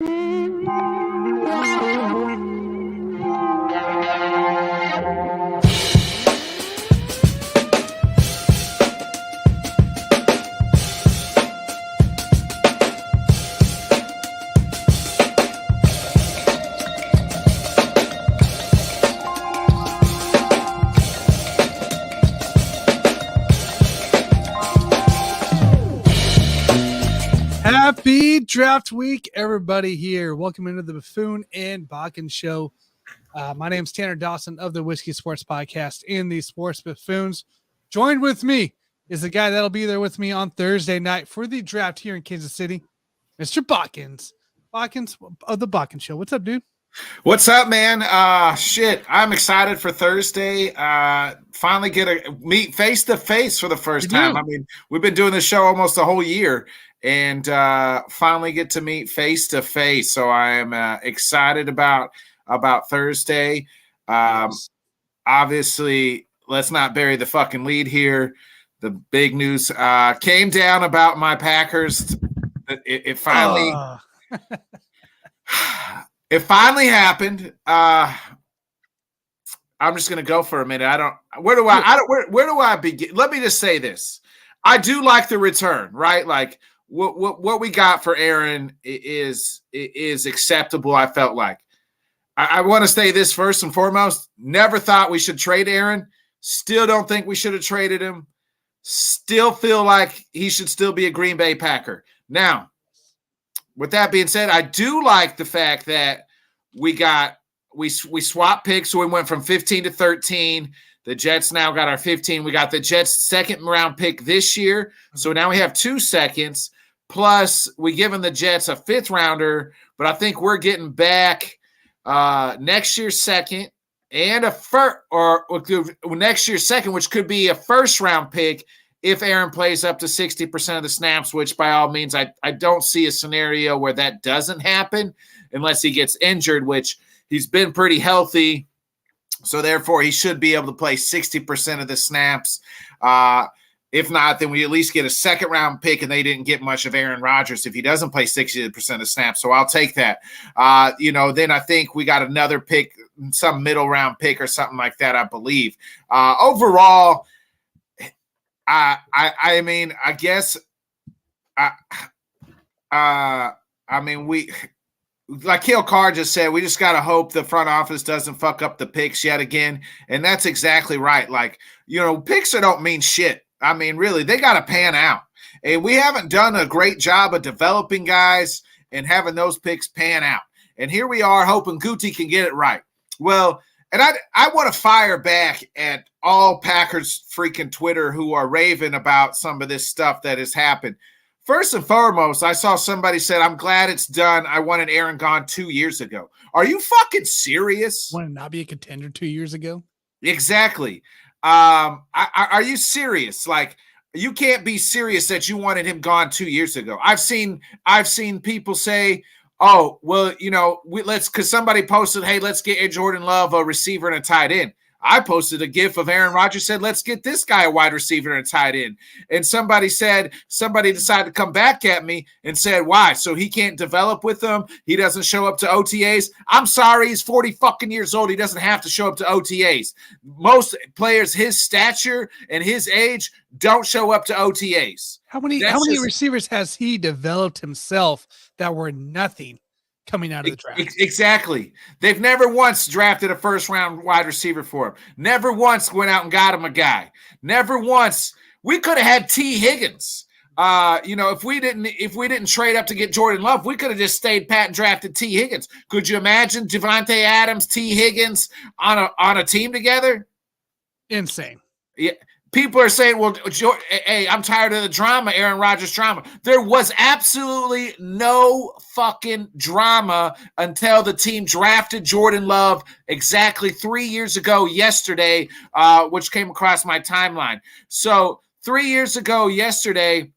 Happy draft week, everybody here. Welcome into the Buffoon and Bakken Show. My name's Tanner Dawson of the Whiskey Sports Podcast and the Sports Buffoons. Joined with me is the guy that'll be there with me on Thursday night for the draft here in Kansas City, Mr. Bakkens. Bakkens of the Bakken Show. What's up, dude? What's up, man? Shit, I'm excited for Thursday. Finally get to meet face to face for the first time. I mean, we've been doing this show almost a whole year, and finally get to meet face to face. So I am excited about Thursday. Obviously, let's not bury the fucking lead here. The big news came down about my Packers. It finally. It finally happened. I'm just going to go for a minute. Where do I begin? Let me just say this. I do like the return, right? Like what we got for Aaron is acceptable. I felt like I want to say this first and foremost. Never thought we should trade Aaron. Still don't think we should have traded him. Still feel like he should still be a Green Bay Packer. Now, with that being said, I do like the fact that we swapped picks, so we went from 15 to 13. The Jets now got our 15. We got the Jets' second round pick this year, so now we have 2 seconds. Plus, we given the Jets a 5th rounder, but I think we're getting back next year's second and next year's second, which could be a first round pick. If Aaron plays up to 60% of the snaps, which by all means, I don't see a scenario where that doesn't happen unless he gets injured, which he's been pretty healthy. So therefore, he should be able to play 60% of the snaps. If not, then we at least get a second round pick, and they didn't get much of Aaron Rodgers if he doesn't play 60% of snaps. So I'll take that. Then I think we got another pick, some middle round pick or something like that, I believe. Overall, I mean, I guess, we, like Kale Carr just said, we just got to hope the front office doesn't fuck up the picks yet again. And that's exactly right. Like, picks don't mean shit. I mean, really, they got to pan out. And we haven't done a great job of developing guys and having those picks pan out. And here we are hoping Guti can get it right. Well, and I want to fire back at all Packers freaking Twitter who are raving about some of this stuff that has happened. First and foremost, I saw somebody said, I'm glad it's done. I wanted Aaron gone 2 years ago. Are you fucking serious? Want to not be a contender 2 years ago? Exactly. Are you serious? Like, you can't be serious that you wanted him gone 2 years ago. I've seen people say, oh, well, because somebody posted, hey, let's get Jordan Love a receiver and a tight end. I posted a gif of Aaron Rodgers, said, let's get this guy a wide receiver and a tight end. And somebody decided to come back at me and said, why? So he can't develop with them? He doesn't show up to OTAs? I'm sorry, he's 40 fucking years old. He doesn't have to show up to OTAs. Most players his stature and his age don't show up to OTAs. How many receivers has he developed himself that were nothing coming out of the draft? Exactly. They've never once drafted a first-round wide receiver for him. Never once went out and got him a guy. Never once. We could have had T. Higgins. If we didn't trade up to get Jordan Love, we could have just stayed pat and drafted T. Higgins. Could you imagine Devontae Adams, T. Higgins on a team together? Insane. Yeah. People are saying, well, hey, I'm tired of the drama, Aaron Rodgers drama. There was absolutely no fucking drama until the team drafted Jordan Love exactly 3 years ago yesterday, which came across my timeline. So 3 years ago yesterday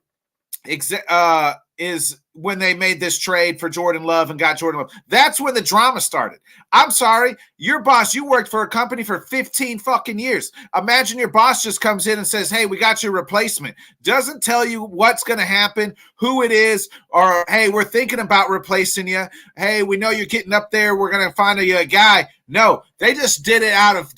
is when they made this trade for Jordan Love and got Jordan Love. That's when the drama started. I'm sorry, your boss, you worked for a company for 15 fucking years. Imagine your boss just comes in and says, hey, we got your replacement. Doesn't tell you what's going to happen, who it is, or, hey, we're thinking about replacing you. Hey, we know you're getting up there. We're going to find you a guy. No, they just did it out of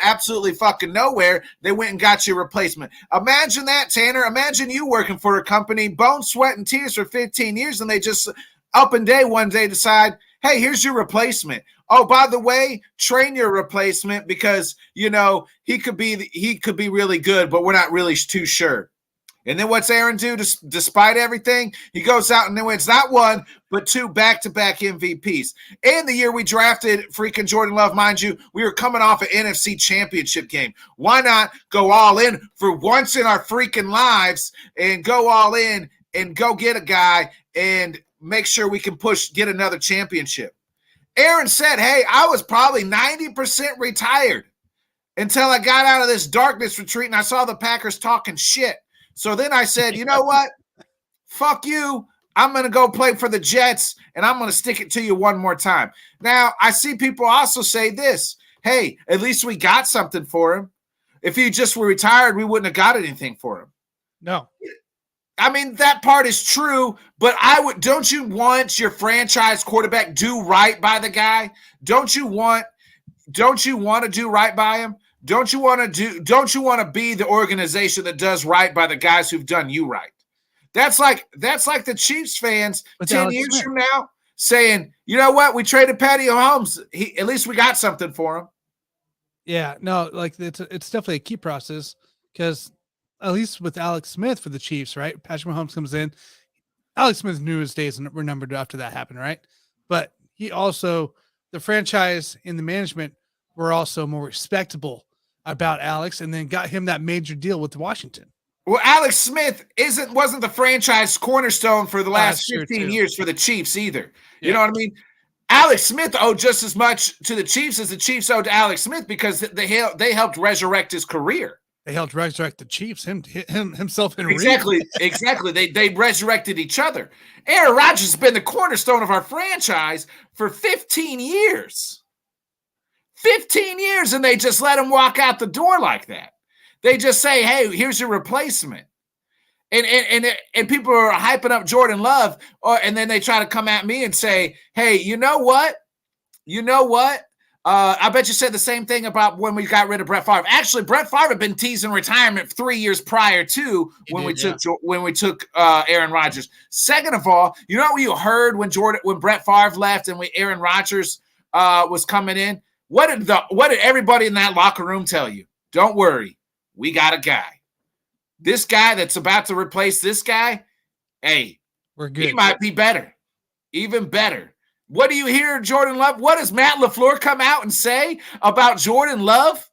absolutely fucking nowhere. They went and got your replacement. Imagine that, Tanner. Imagine you working for a company, bone, sweat, and tears for 15 years, and they just up and day one day decide, hey, here's your replacement. Oh, by the way, train your replacement because, you know, he could be really good, but we're not really too sure. And then what's Aaron do despite everything? He goes out and then wins not one, but 2 back-to-back MVPs. And the year we drafted freaking Jordan Love, mind you, we were coming off an NFC championship game. Why not go all in for once in our freaking lives and go all in and go get a guy and make sure we can get another championship? Aaron said, hey, I was probably 90% retired until I got out of this darkness retreat and I saw the Packers talking shit. So then I said, you know what? Fuck you. I'm going to go play for the Jets, and I'm going to stick it to you one more time. Now, I see people also say this. Hey, at least we got something for him. If he just were retired, we wouldn't have got anything for him. No. I mean, that part is true, but don't you want your franchise quarterback do right by the guy? Don't you want to do right by him? Don't you want to be the organization that does right by the guys who've done you right? That's like the Chiefs fans 10 years from now saying, you know what? We traded Patty Mahomes. At least we got something for him. Yeah, no, like it's definitely a key process because at least with Alex Smith for the Chiefs, right? Patrick Mahomes comes in. Alex Smith knew his days were numbered after that happened, right? But he also, the franchise and the management were also more respectable about Alex and then got him that major deal with Washington. Well, Alex Smith wasn't the franchise cornerstone for the last 15 years for the Chiefs either. Yeah. You know what I mean? Alex Smith owed just as much to the Chiefs as the Chiefs owed to Alex Smith because they helped resurrect his career. They helped resurrect the Chiefs, himself and exactly. They resurrected each other. Aaron Rodgers has been the cornerstone of our franchise for 15 years. 15 years, and they just let him walk out the door like that. They just say, hey, here's your replacement. And people are hyping up Jordan Love, and then they try to come at me and say, hey, you know what? I bet you said the same thing about when we got rid of Brett Favre. Actually, Brett Favre had been teasing retirement 3 years prior to when we took Aaron Rodgers. Second of all, you know what you heard when Brett Favre left and Aaron Rodgers was coming in? What did everybody in that locker room tell you? Don't worry, we got a guy. This guy that's about to replace this guy, hey, we're good. He might be better, even better. What do you hear, Jordan Love? What does Matt LaFleur come out and say about Jordan Love?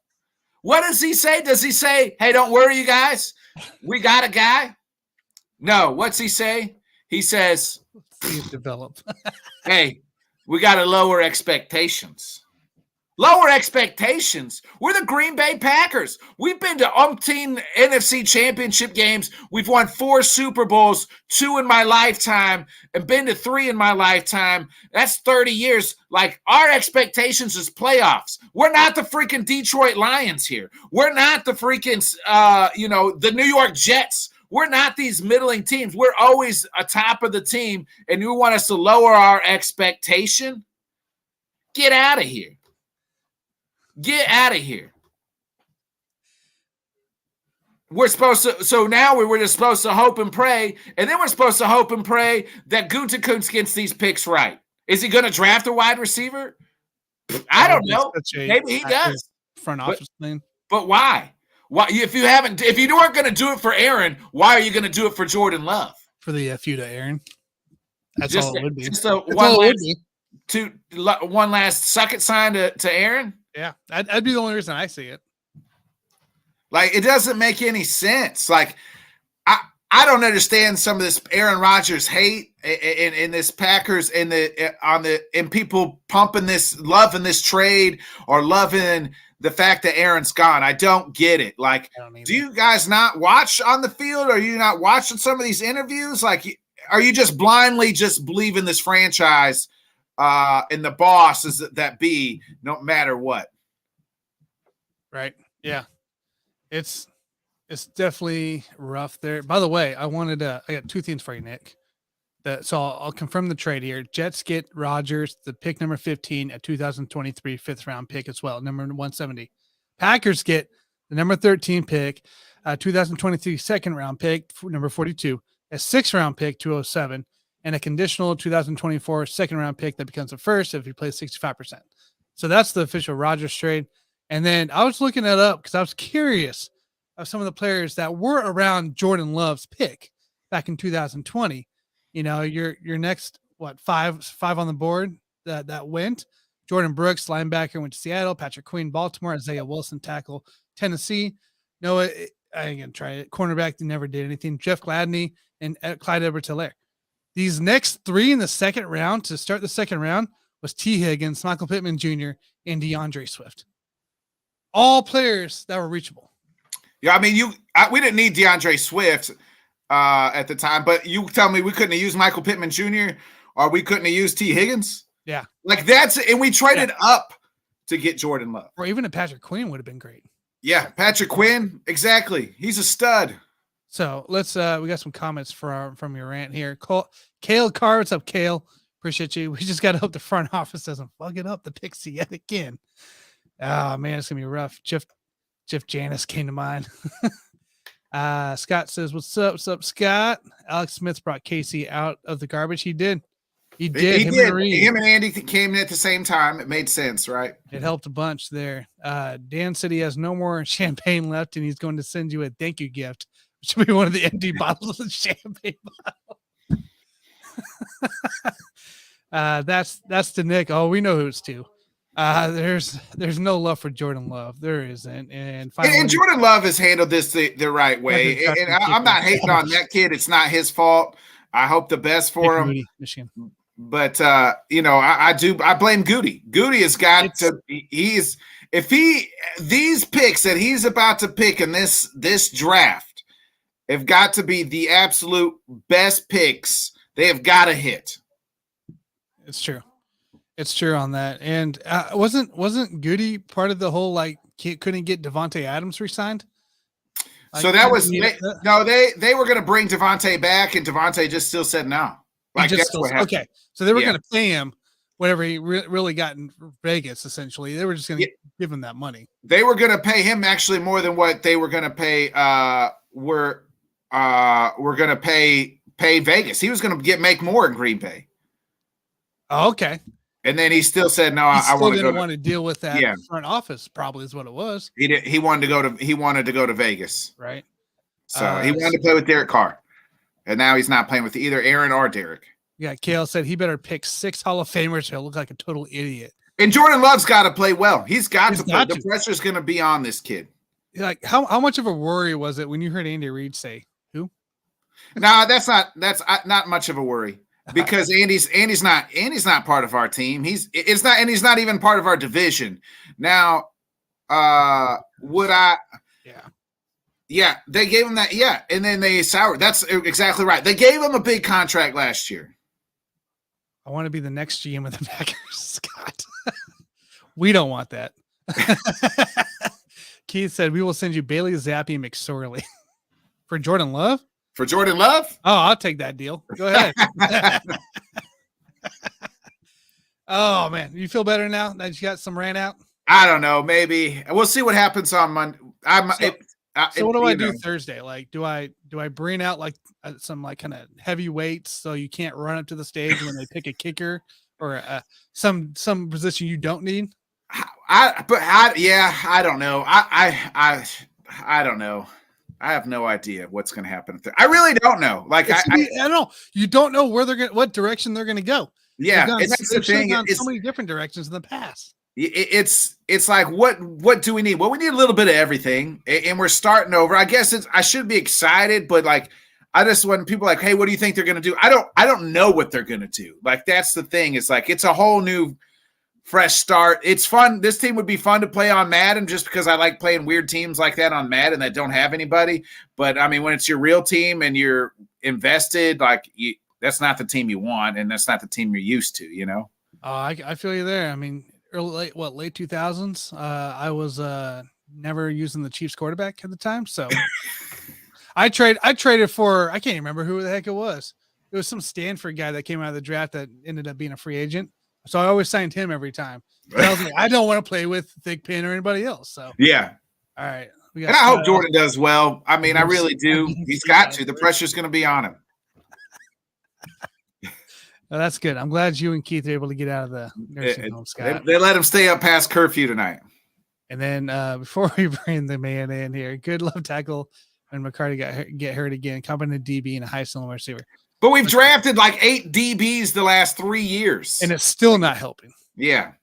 What does he say? Does he say, hey, don't worry, you guys, we got a guy? No, what's he say? He says, see it develop. Hey, we got to lower expectations. Lower expectations. We're the Green Bay Packers. We've been to umpteen NFC championship games. We've won 4 Super Bowls, 2 in my lifetime, and been to 3 in my lifetime. That's 30 years. Like, our expectations is playoffs. We're not the freaking Detroit Lions here. We're not the freaking, the New York Jets. We're not these middling teams. We're always atop of the team, and you want us to lower our expectation? Get out of here. Get out of here. We're supposed to, so now we're just supposed to hope and pray, and then we're supposed to hope and pray that Gutekunst gets these picks right. Is he going to draft a wide receiver? I don't know. Maybe he does. Front office thing. But why? Why? If you weren't going to do it for Aaron, why are you going to do it for Jordan Love? For the feud of Aaron. That's just, all it would be. Just one last suck it sign to Aaron. Yeah, that'd be the only reason I see it. Like, it doesn't make any sense. Like, I don't understand some of this Aaron Rodgers hate in this Packers and people pumping this, loving this trade or loving the fact that Aaron's gone. I don't get it. Like, do you guys not watch on the field? Are you not watching some of these interviews? Like, are you just blindly just believing this franchise and the boss is that be no matter what? Right. Yeah. It's definitely rough there. By the way, I got two things for you, Nick. So I'll confirm the trade here. Jets get Rodgers, the pick number 15, a 2023 fifth round pick as well, number 170. Packers get the number 13 pick, a 2023 second round pick, number 42, a sixth round pick, 207, and a conditional 2024 second round pick that becomes a first if he plays 65%. So that's the official Rodgers trade. And then I was looking that up because I was curious of some of the players that were around Jordan Love's pick back in 2020. You know, your next five on the board that went. Jordan Brooks, linebacker, went to Seattle. Patrick Queen, Baltimore. Isaiah Wilson, tackle, Tennessee. Noah, I ain't gonna try it. Cornerback, they never did anything. Jeff Gladney and Clyde Edwards-Helaire. These next three in the second round to start the second round was T. Higgins, Michael Pittman Jr., and DeAndre Swift. All players that were reachable. Yeah, I mean, we didn't need DeAndre Swift at the time, but you tell me we couldn't have used Michael Pittman Jr. or we couldn't have used T. Higgins? Yeah. Like and we traded up to get Jordan Love. Or even a Patrick Queen would have been great. Yeah, Patrick Quinn, exactly. He's a stud. So let's we got some comments from your rant here. Kale Carr, what's up, Kale? Appreciate you. We just got to hope the front office doesn't fuck it up the Pixie yet again. Oh man, it's gonna be rough. Jeff Janis came to mind. Scott says, "What's up? What's up, Scott?" Alex Smith brought Casey out of the garbage. He did. Him and Andy came in at the same time. It made sense, right? It helped a bunch there. Dan said he has no more champagne left, and he's going to send you a thank you gift, which will be one of the empty bottles of champagne. That's to Nick. Oh, we know who it's to. There's no love for Jordan Love. There isn't. And Jordan Love has handled this the right way. And I'm not hating on that kid. It's not his fault. I hope the best for him. Moody, Michigan. But I blame Goody. Goody has got these picks that he's about to pick in this draft have got to be the absolute best picks. They have got to hit. It's true. It's true on that. And wasn't Goody part of the whole couldn't get Devontae Adams re-signed? So that was they were going to bring Devontae back, and Devontae just still said no. Okay, so they were going to pay him whatever he really got in Vegas. Essentially, they were just going to give him that money. They were going to pay him actually more than what they were going to pay. We're going to pay Vegas. He was going to make more in Green Bay. Oh, okay. And then he still said no. I didn't want to deal with that front office. Probably is what it was. He wanted to go to Vegas. Right. So he wanted to play with Derek Carr. And now he's not playing with either Aaron or Derek. Yeah, Kale said he better pick 6 Hall of Famers. He'll look like a total idiot. And Jordan Love's got to play well. He's got to play. The pressure's going to be on this kid. Like how much of a worry was it when you heard Andy Reid say who? No, that's not much of a worry because Andy's not part of our team. He's not even part of our division. Now, would I? Yeah. Yeah, they gave him that. Yeah, and then they soured. That's exactly right. They gave him a big contract last year. I want to be the next GM of the Packers, Scott. We don't want that. Keith said, we will send you Bailey Zappi and McSorley. For Jordan Love? For Jordan Love? Oh, I'll take that deal. Go ahead. Oh, man. You feel better now that you got some ran out? I don't know. Maybe. We'll see what happens on Monday. So what do I do Thursday? Like, do I bring out some kind of heavy weights so you can't run up to the stage when they pick a kicker or some position you don't need? I don't know. I don't know. I have no idea what's going to happen. I really don't know. I don't know. You don't know what direction they're going to go. Yeah, and that's the thing. Gone so many different directions in the past. It's like what do we need? Well, we need a little bit of everything, and we're starting over. I guess I should be excited, but I just when people are like, hey, what do you think they're going to do? I don't know what they're going to do. That's the thing. It's it's a whole new, fresh start. It's fun. This team would be fun to play on Madden just because I like playing weird teams like that on Madden that don't have anybody. But I mean, when it's your real team and you're invested, that's not the team you want, and that's not the team you're used to, you know? I feel you there. I mean, late 2000s. I was never using the Chiefs quarterback at the time, so I traded for, I can't even remember who the heck it was. It was some Stanford guy that came out of the draft that ended up being a free agent. So I always signed him every time. But I was like, I don't want to play with Thigpen or anybody else. So yeah. All right. And I hope Jordan does well. I mean, I really do. He's got to. The pressure's going to be on him. Well, that's good. I'm glad you and Keith are able to get out of the nursing home, Scott. They let him stay up past curfew tonight. And then before we bring the man in here, good left tackle when McCarty get hurt again, competent DB and a high ceiling receiver. But we've drafted like 8 DBs the last 3 years. And it's still not helping. Yeah.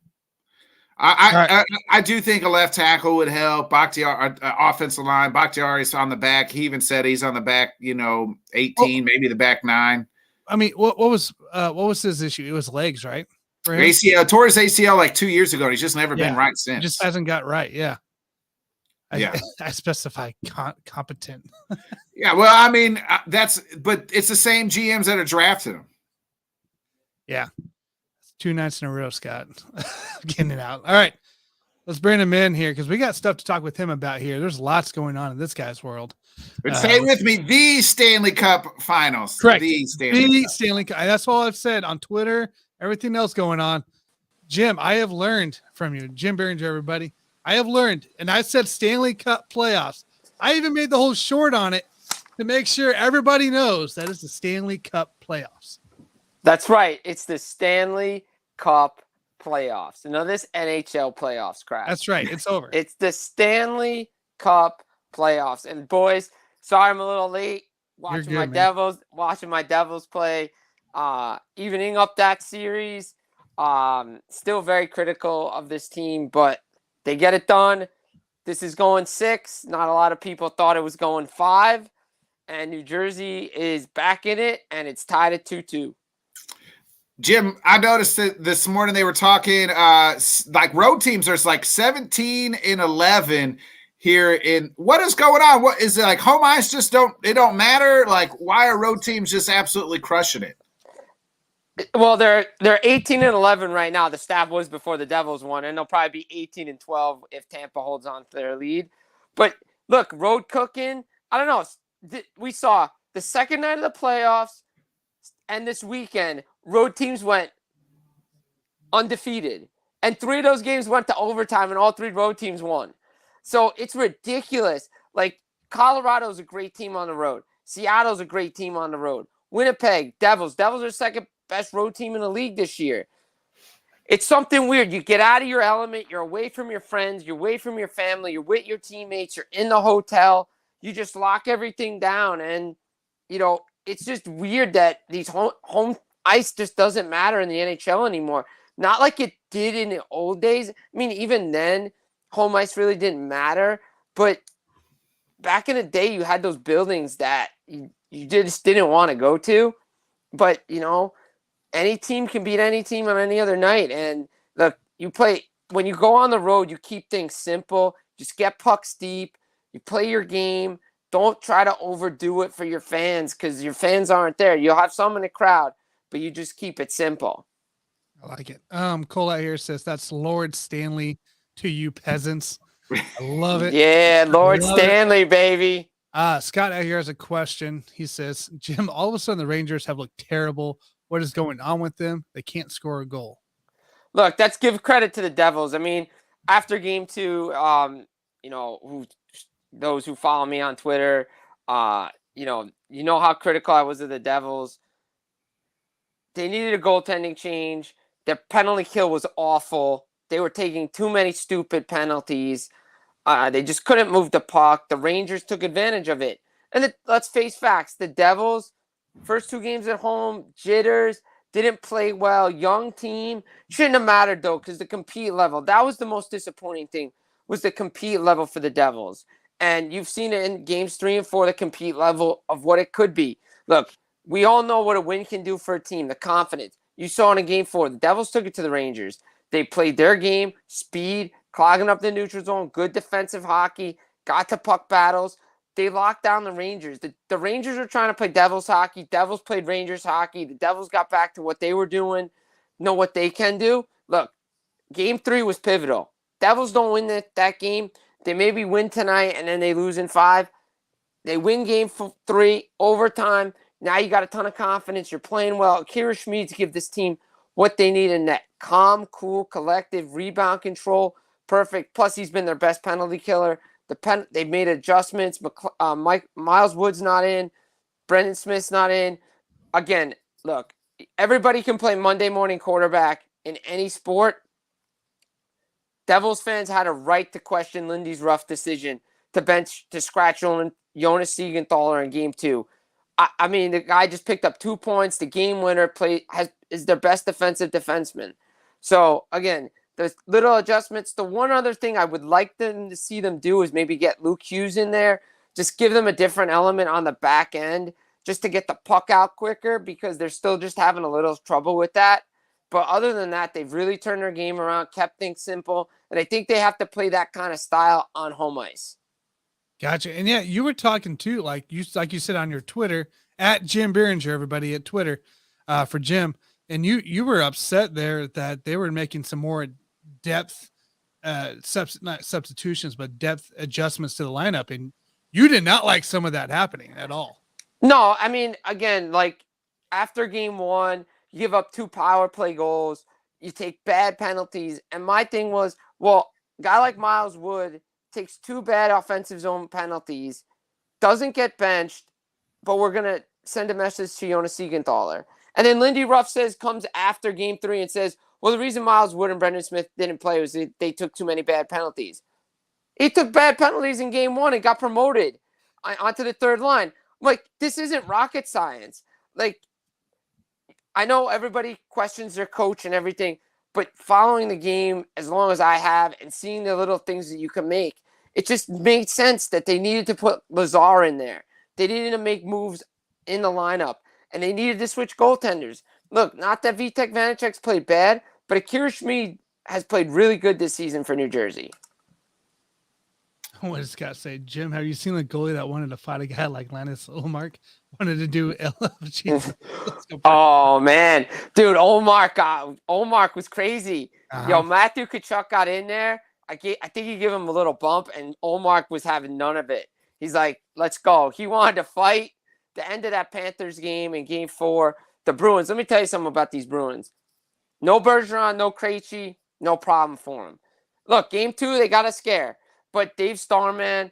I do think a left tackle would help. Bakhtiari, offensive line. Bakhtiari's on the back. He even said he's on the back, 18, maybe the back 9. I mean, what was his issue? It was legs, right? ACL, tore his ACL like 2 years ago, and he's just never been right since. Just hasn't got right. Yeah. Yeah. I specify competent. Yeah. Well, I mean, but it's the same GMs that are drafting him. Yeah. 2 nights in a row, Scott. Getting it out. All right. Let's bring him in here because we got stuff to talk with him about here. There's lots going on in this guy's world. But say with me, the Stanley Cup Finals. Correct. The Stanley Cup. That's all I've said on Twitter. Everything else going on. Jim, I have learned from you. Jim Behringer, everybody. I have learned, and I said Stanley Cup Playoffs. I even made the whole short on it to make sure everybody knows that it's the Stanley Cup Playoffs. That's right. It's the Stanley Cup Playoffs. You know, this NHL playoffs crap. That's right. It's over. It's the Stanley Cup Playoffs. And boys, sorry I'm a little late watching my Devils play. Evening up that series. Still very critical of this team, but they get it done. This is going 6. Not a lot of people thought it was going 5. And New Jersey is back in it, and it's tied at 2-2. Jim, I noticed that this morning they were talking like road teams. There's like 17-11 here in what is going on? What is it like? Home ice just don't matter. Like, why are road teams just absolutely crushing it? Well, they're 18-11 right now. The stat was before the Devils won, and they'll probably be 18-12 if Tampa holds on to their lead. But look, road cooking. I don't know. We saw the second night of the playoffs, and this weekend, road teams went undefeated, and 3 of those games went to overtime, and all 3 road teams won. So it's ridiculous. Like, Colorado's a great team on the road. Seattle's a great team on the road. Winnipeg, Devils are second best road team in the league this year. It's something weird. You get out of your element. You're away from your friends. You're away from your family. You're with your teammates. You're in the hotel. You just lock everything down. And, it's just weird that these home ice just doesn't matter in the NHL anymore. Not like it did in the old days. I mean, even then, home ice really didn't matter. But back in the day, you had those buildings that you just didn't want to go to. But, any team can beat any team on any other night. And look, when you go on the road, you keep things simple. Just get pucks deep. You play your game. Don't try to overdo it for your fans because your fans aren't there. You'll have some in the crowd, but you just keep it simple. I like it. Cole out here says that's Lord Stanley to you peasants. I love it. Yeah, Lord Stanley, baby. Scott out here has a question. He says, Jim, all of a sudden the Rangers have looked terrible. What is going on with them? They can't score a goal. Look, let's give credit to the Devils. I mean, after game 2, those who follow me on Twitter, you know how critical I was of the Devils. They needed a goaltending change. Their penalty kill was awful. They were taking too many stupid penalties. They just couldn't move the puck. The Rangers took advantage of it. And let's face facts. The Devils, first 2 games at home, jitters, didn't play well, young team. Shouldn't have mattered, though, because the compete level, that was the most disappointing thing, was the compete level for the Devils. And you've seen it in games 3 and 4, the compete level of what it could be. Look, we all know what a win can do for a team, the confidence. You saw in game 4, the Devils took it to the Rangers. They played their game, speed, clogging up the neutral zone, good defensive hockey, got to puck battles. they locked down the Rangers. The Rangers were trying to play Devils hockey. Devils played Rangers hockey. The Devils got back to what they were doing, know what they can do. Look, Game 3 was pivotal. Devils don't win that game. They maybe win tonight, and then they lose in 5. They win Game 3, overtime. Now you got a ton of confidence. You're playing well. Akira Schmid's give this team what they need in net. Calm, cool, collective, rebound control, perfect. Plus, he's been their best penalty killer. They've made adjustments. Miles Wood's not in. Brendan Smith's not in. Again, look, everybody can play Monday morning quarterback in any sport. Devils fans had a right to question Lindy's rough decision to scratch Jonas Siegenthaler in Game 2. I mean, the guy just picked up 2 points. The game winner is their best defensive defenseman. So, again, there's little adjustments. The one other thing I would like them to see them do is maybe get Luke Hughes in there. Just give them a different element on the back end just to get the puck out quicker because they're still just having a little trouble with that. But other than that, they've really turned their game around, kept things simple, and I think they have to play that kind of style on home ice. Gotcha. And yeah, you were talking too, like you said on your Twitter at Jim Behringer, everybody at Twitter for Jim. And you were upset there that they were making some more depth, not substitutions, but depth adjustments to the lineup. And you did not like some of that happening at all. No, I mean, again, like after Game 1, you give up 2 power play goals, you take bad penalties. And my thing was, well, a guy like Miles Wood takes 2 bad offensive zone penalties, doesn't get benched, but we're going to send a message to Jonas Siegenthaler. And then Lindy Ruff comes after Game 3 and says, well, the reason Miles Wood and Brendan Smith didn't play was they took too many bad penalties. He took bad penalties in Game 1 and got promoted onto the third line. Like, this isn't rocket science. Like, I know everybody questions their coach and everything, but following the game as long as I have and seeing the little things that you can make, it just made sense that they needed to put Lazar in there. They needed to make moves in the lineup, and they needed to switch goaltenders. Look, not that Vitek Vanacek's played bad, but Akira Schmid has played really good this season for New Jersey. What does Scott say? Jim, have you seen the goalie that wanted to fight a guy like Linus Ullmark? Wanted to do LFG. Oh, man. Dude, Ullmark was crazy. Uh-huh. Yo, Matthew Tkachuk got in there. I think he gave him a little bump, and Ullmark was having none of it. He's like, let's go. He wanted to fight. The end of that Panthers game in Game 4, the Bruins. Let me tell you something about these Bruins. No Bergeron, no Krejci, no problem for them. Look, Game 2, they got a scare. But Dave Starman,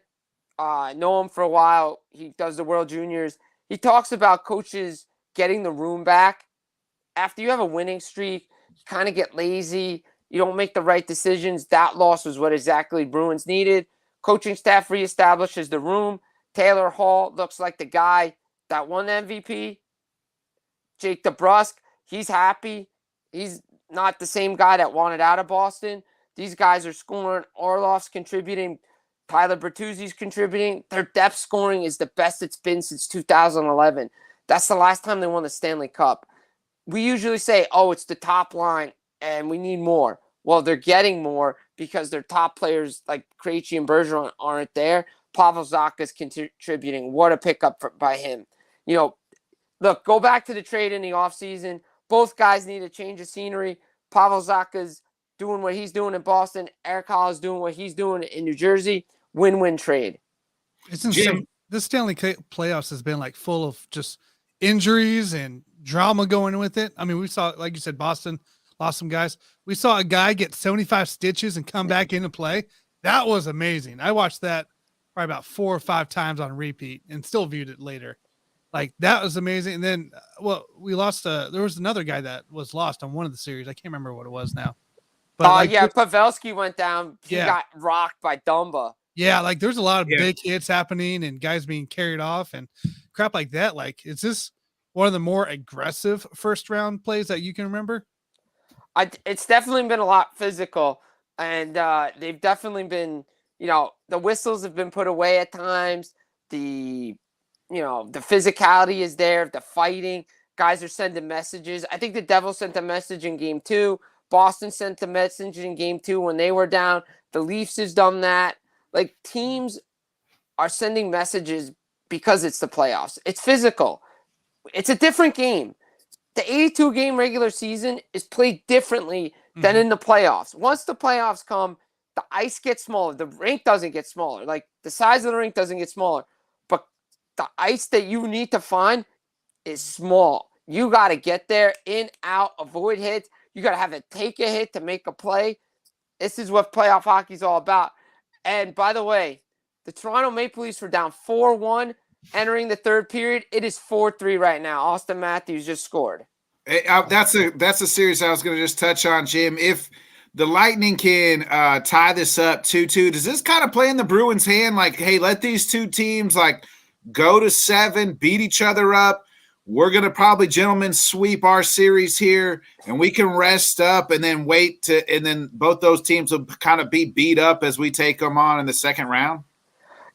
I know him for a while. He does the World Juniors. He talks about coaches getting the room back. After you have a winning streak, you kind of get lazy. You don't make the right decisions. That loss was what exactly Bruins needed. Coaching staff reestablishes the room. Taylor Hall looks like the guy that won the MVP. Jake DeBrusk, he's happy. He's not the same guy that wanted out of Boston. These guys are scoring. Orlov's contributing. Tyler Bertuzzi's contributing. Their depth scoring is the best it's been since 2011. That's the last time they won the Stanley Cup. We usually say, oh, it's the top line and we need more. Well, they're getting more because their top players like Krejci and Bergeron aren't there. Pavel Zacha's contributing. What a pickup by him. You know, look, go back to the trade in the offseason. Both guys need a change of scenery. Pavel Zacha's doing what he's doing in Boston. Eric Hall is doing what he's doing in New Jersey. Win-win trade. It's insane. This Stanley Cup playoffs has been like full of just injuries and drama going with it. I mean, we saw, like you said, Boston lost some guys. We saw a guy get 75 stitches and come back into play. That was amazing. I watched that probably about 4 or 5 times on repeat and still viewed it later. Like, that was amazing. And then, well, we lost. There was another guy that was lost on one of the series. I can't remember what it was now. But Pavelski went down. He got rocked by Dumba. Yeah, like there's a lot of big hits happening and guys being carried off and crap like that. Like, is this one of the more aggressive first round plays that you can remember? It's definitely been a lot physical, and they've definitely been, the whistles have been put away at times. The physicality is there, the fighting. Guys are sending messages. I think the Devils sent a message in Game 2. Boston sent a message in Game 2 when they were down. The Leafs has done that. Like, teams are sending messages because it's the playoffs. It's physical. It's a different game. The 82-game regular season is played differently than in the playoffs. Once the playoffs come, the ice gets smaller. The rink doesn't get smaller. Like, the size of the rink doesn't get smaller. But the ice that you need to find is small. You got to get there, in, out, avoid hits. You got to have to take a hit to make a play. This is what playoff hockey is all about. And by the way, the Toronto Maple Leafs were down 4-1 entering the third period. It is 4-3 right now. Austin Matthews just scored. That's a series I was going to just touch on, Jim. If the Lightning can tie this up 2-2, does this kind of play in the Bruins' hand? Like, hey, let these two teams like go to 7, beat each other up. We're going to probably gentlemen sweep our series here, and we can rest up and then and then both those teams will kind of be beat up as we take them on in the second round.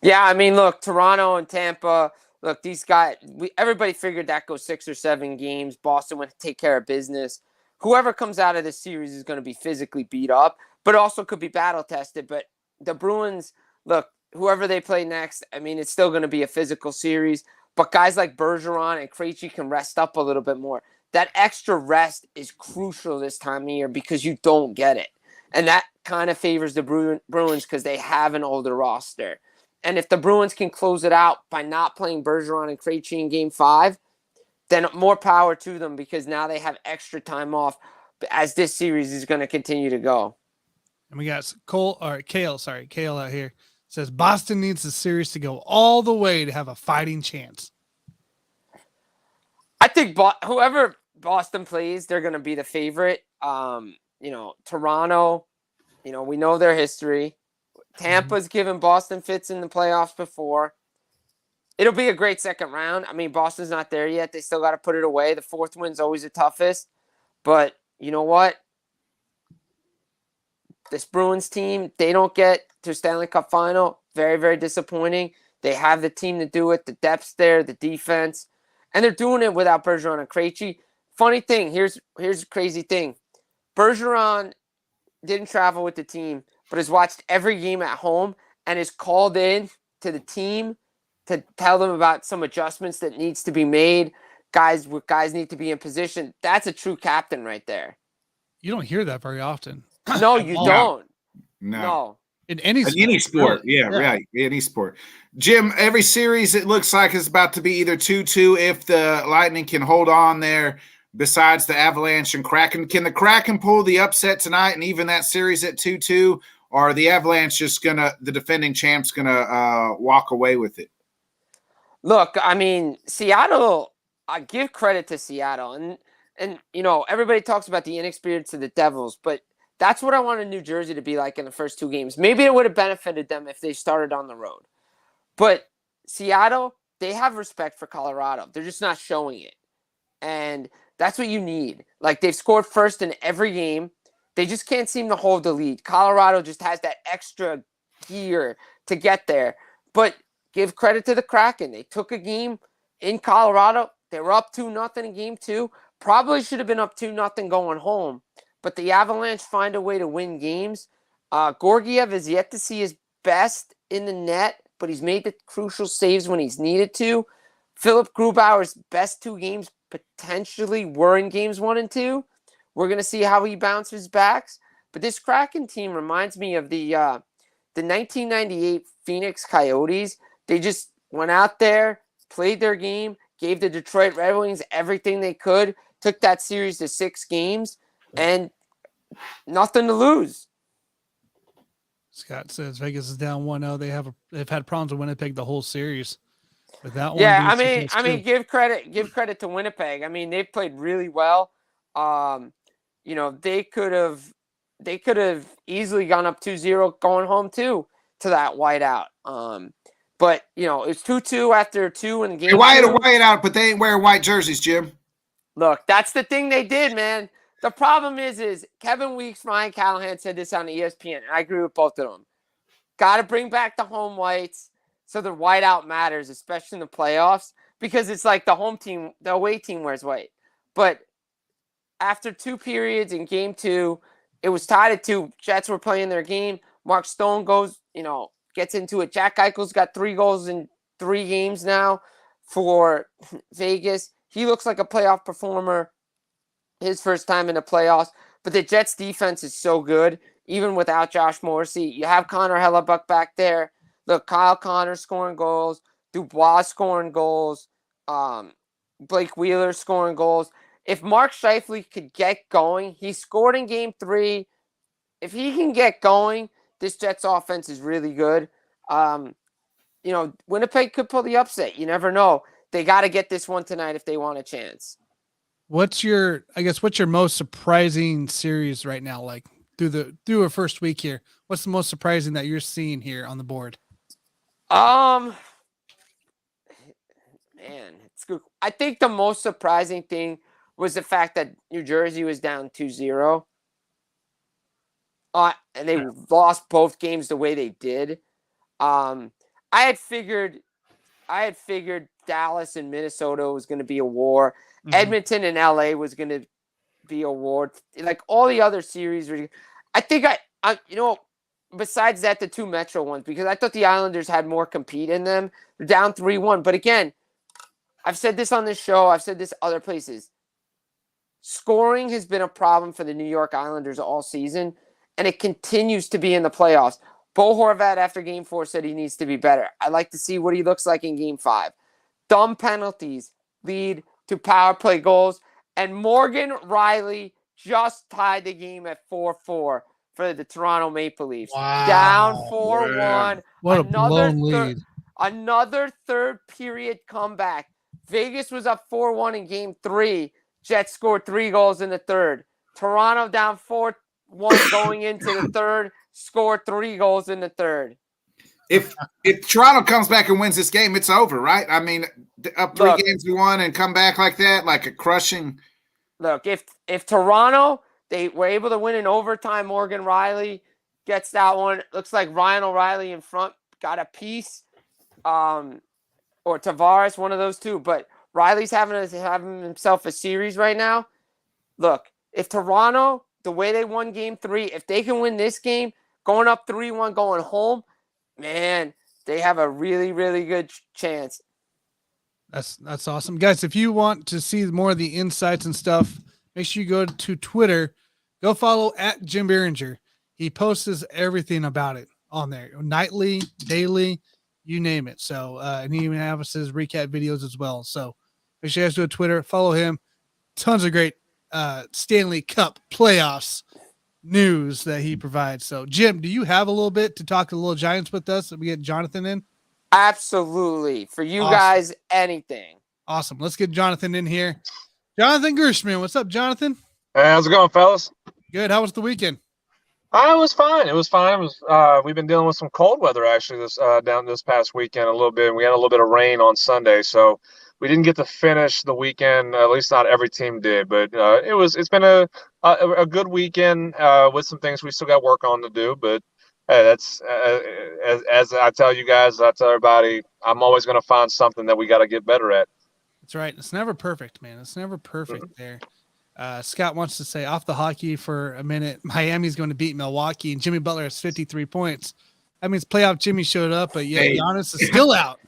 Yeah, I mean, look, Toronto and Tampa, look, these guys, everybody figured that goes 6 or 7 games. Boston would take care of business. Whoever comes out of this series is going to be physically beat up, but also could be battle tested. But the Bruins, look, whoever they play next, I mean, it's still going to be a physical series. But guys like Bergeron and Krejci can rest up a little bit more. That extra rest is crucial this time of year because you don't get it. And that kind of favors the Bruins because they have an older roster. And if the Bruins can close it out by not playing Bergeron and Krejci in Game 5, then more power to them because now they have extra time off as this series is going to continue to go. And we got Kale out here. Says Boston needs the series to go all the way to have a fighting chance. I think whoever Boston plays, they're going to be the favorite. Toronto, we know their history. Tampa's given Boston fits in the playoffs before. It'll be a great second round. I mean, Boston's not there yet. They still got to put it away. The fourth win's always the toughest. But you know what? This Bruins team, they don't get to Stanley Cup final. Very, very disappointing. They have the team to do it. The depth's there, the defense. And they're doing it without Bergeron and Krejci. Funny thing, here's a crazy thing. Bergeron didn't travel with the team, but has watched every game at home and is called in to the team to tell them about some adjustments that needs to be made. Guys need to be in position. That's a true captain right there. You don't hear that very often. No, you don't. No. In any sport. Really. Yeah, right. Any sport. Jim, every series it looks like is about to be either 2-2 if the Lightning can hold on there besides the Avalanche and Kraken. Can the Kraken pull the upset tonight and even that series at 2-2? Or are the Avalanche just the defending champs gonna walk away with it? Look, I mean, Seattle, I give credit to Seattle. And everybody talks about the inexperience of the Devils, but that's what I wanted New Jersey to be like in the first 2 games. Maybe it would have benefited them if they started on the road. But Seattle, they have respect for Colorado. They're just not showing it. And that's what you need. Like, they've scored first in every game. They just can't seem to hold the lead. Colorado just has that extra gear to get there. But give credit to the Kraken. They took a game in Colorado. They were up 2-0 in Game 2. Probably should have been up 2-0 going home. But the Avalanche find a way to win games. Georgiev is yet to see his best in the net, but he's made the crucial saves when he's needed to. Philip Grubauer's best 2 games potentially were in Games 1 and 2. We're going to see how he bounces back. But this Kraken team reminds me of the 1998 Phoenix Coyotes. They just went out there, played their game, gave the Detroit Red Wings everything they could, took that series to 6 games, and nothing to lose. Scott says Vegas is down 1-0. They've had problems with Winnipeg the whole series. But that one, yeah, I mean, give credit to Winnipeg. I mean, they've played really well. They could have easily gone up 2-0 going home too to that whiteout. But it's 2-2 after 2 in Game 2. White out, but they ain't wearing white jerseys, Jim. Look, that's the thing they did, man. The problem is Kevin Weeks, Ryan Callahan said this on ESPN, and I agree with both of them. Got to bring back the home whites so the whiteout matters, especially in the playoffs, because it's like the home team, the away team wears white. But after 2 periods in Game 2, it was tied at 2. Jets were playing their game. Mark Stone goes, gets into it. Jack Eichel's got 3 goals in 3 games now for Vegas. He looks like a playoff performer. His first time in the playoffs. But the Jets defense is so good, even without Josh Morrissey. You have Connor Hellebuck back there. Look, Kyle Connor scoring goals. Dubois scoring goals. Blake Wheeler scoring goals. If Mark Scheifele could get going, he scored in game 3. If he can get going, this Jets offense is really good. Winnipeg could pull the upset. You never know. They got to get this one tonight if they want a chance. What's your most surprising series right now? Like through a first week here, what's the most surprising that you're seeing here on the board? Man, it's good. I think the most surprising thing was the fact that New Jersey was down 2-0. And they lost both games the way they did. I had figured Dallas and Minnesota was going to be a war. Mm-hmm. Edmonton and LA was going to be a war. Like all the other series were. I think besides that, the 2 Metro ones, because I thought the Islanders had more compete in them. They're down 3-1. But again, I've said this on this show. I've said this other places. Scoring has been a problem for the New York Islanders all season, and it continues to be in the playoffs. Bo Horvat, after Game 4, said he needs to be better. I'd like to see what he looks like in Game 5. Dumb penalties lead to power play goals, and Morgan Riley just tied the game at 4-4 for the Toronto Maple Leafs. Wow. Down 4-1. Yeah. What a blown lead. Another third period comeback. Vegas was up 4-1 in Game 3. Jets scored 3 goals in the third. Toronto down 4-1 going into the third, scored 3 goals in the third. If Toronto comes back and wins this game, it's over, right? I mean, up 3 games to 1 and come back like that, like a crushing. Look, if Toronto, they were able to win in overtime, Morgan Riley gets that one. Looks like Ryan O'Reilly in front got a piece, or Tavares, one of those two. But Riley's having himself a series right now. Look, if Toronto, the way they won Game 3, if they can win this game, going up 3-1, going home, man, they have a really, really good chance. That's awesome. Guys, if you want to see more of the insights and stuff, make sure you go to Twitter. Go follow at Jim Behringer. He posts everything about it on there, nightly, daily, you name it. So, and he even has his recap videos as well. So make sure you guys go to Twitter, follow him. Tons of great Stanley Cup Playoffs news that he provides. So, Jim, do you have a little bit to talk to the little Giants with us? We get Jonathan in? Absolutely. For you guys, anything. Awesome. Let's get Jonathan in here. Jonathan Gershman. What's up, Jonathan? Hey, how's it going, fellas? Good. How was the weekend? It was fine. It was fine. We've been dealing with some cold weather actually this past weekend a little bit. We had a little bit of rain on Sunday, so we didn't get to finish the weekend. At least not every team did, but it's been a good weekend with some things we still got work on to do. But hey, that's as I tell you guys, I tell everybody, I'm always going to find something that we got to get better at. That's right. It's never perfect, man. It's never perfect there. Scott wants to say off the hockey for a minute. Miami's going to beat Milwaukee, and Jimmy Butler has 53 points. That means playoff Jimmy showed up, but yeah, Giannis is still out.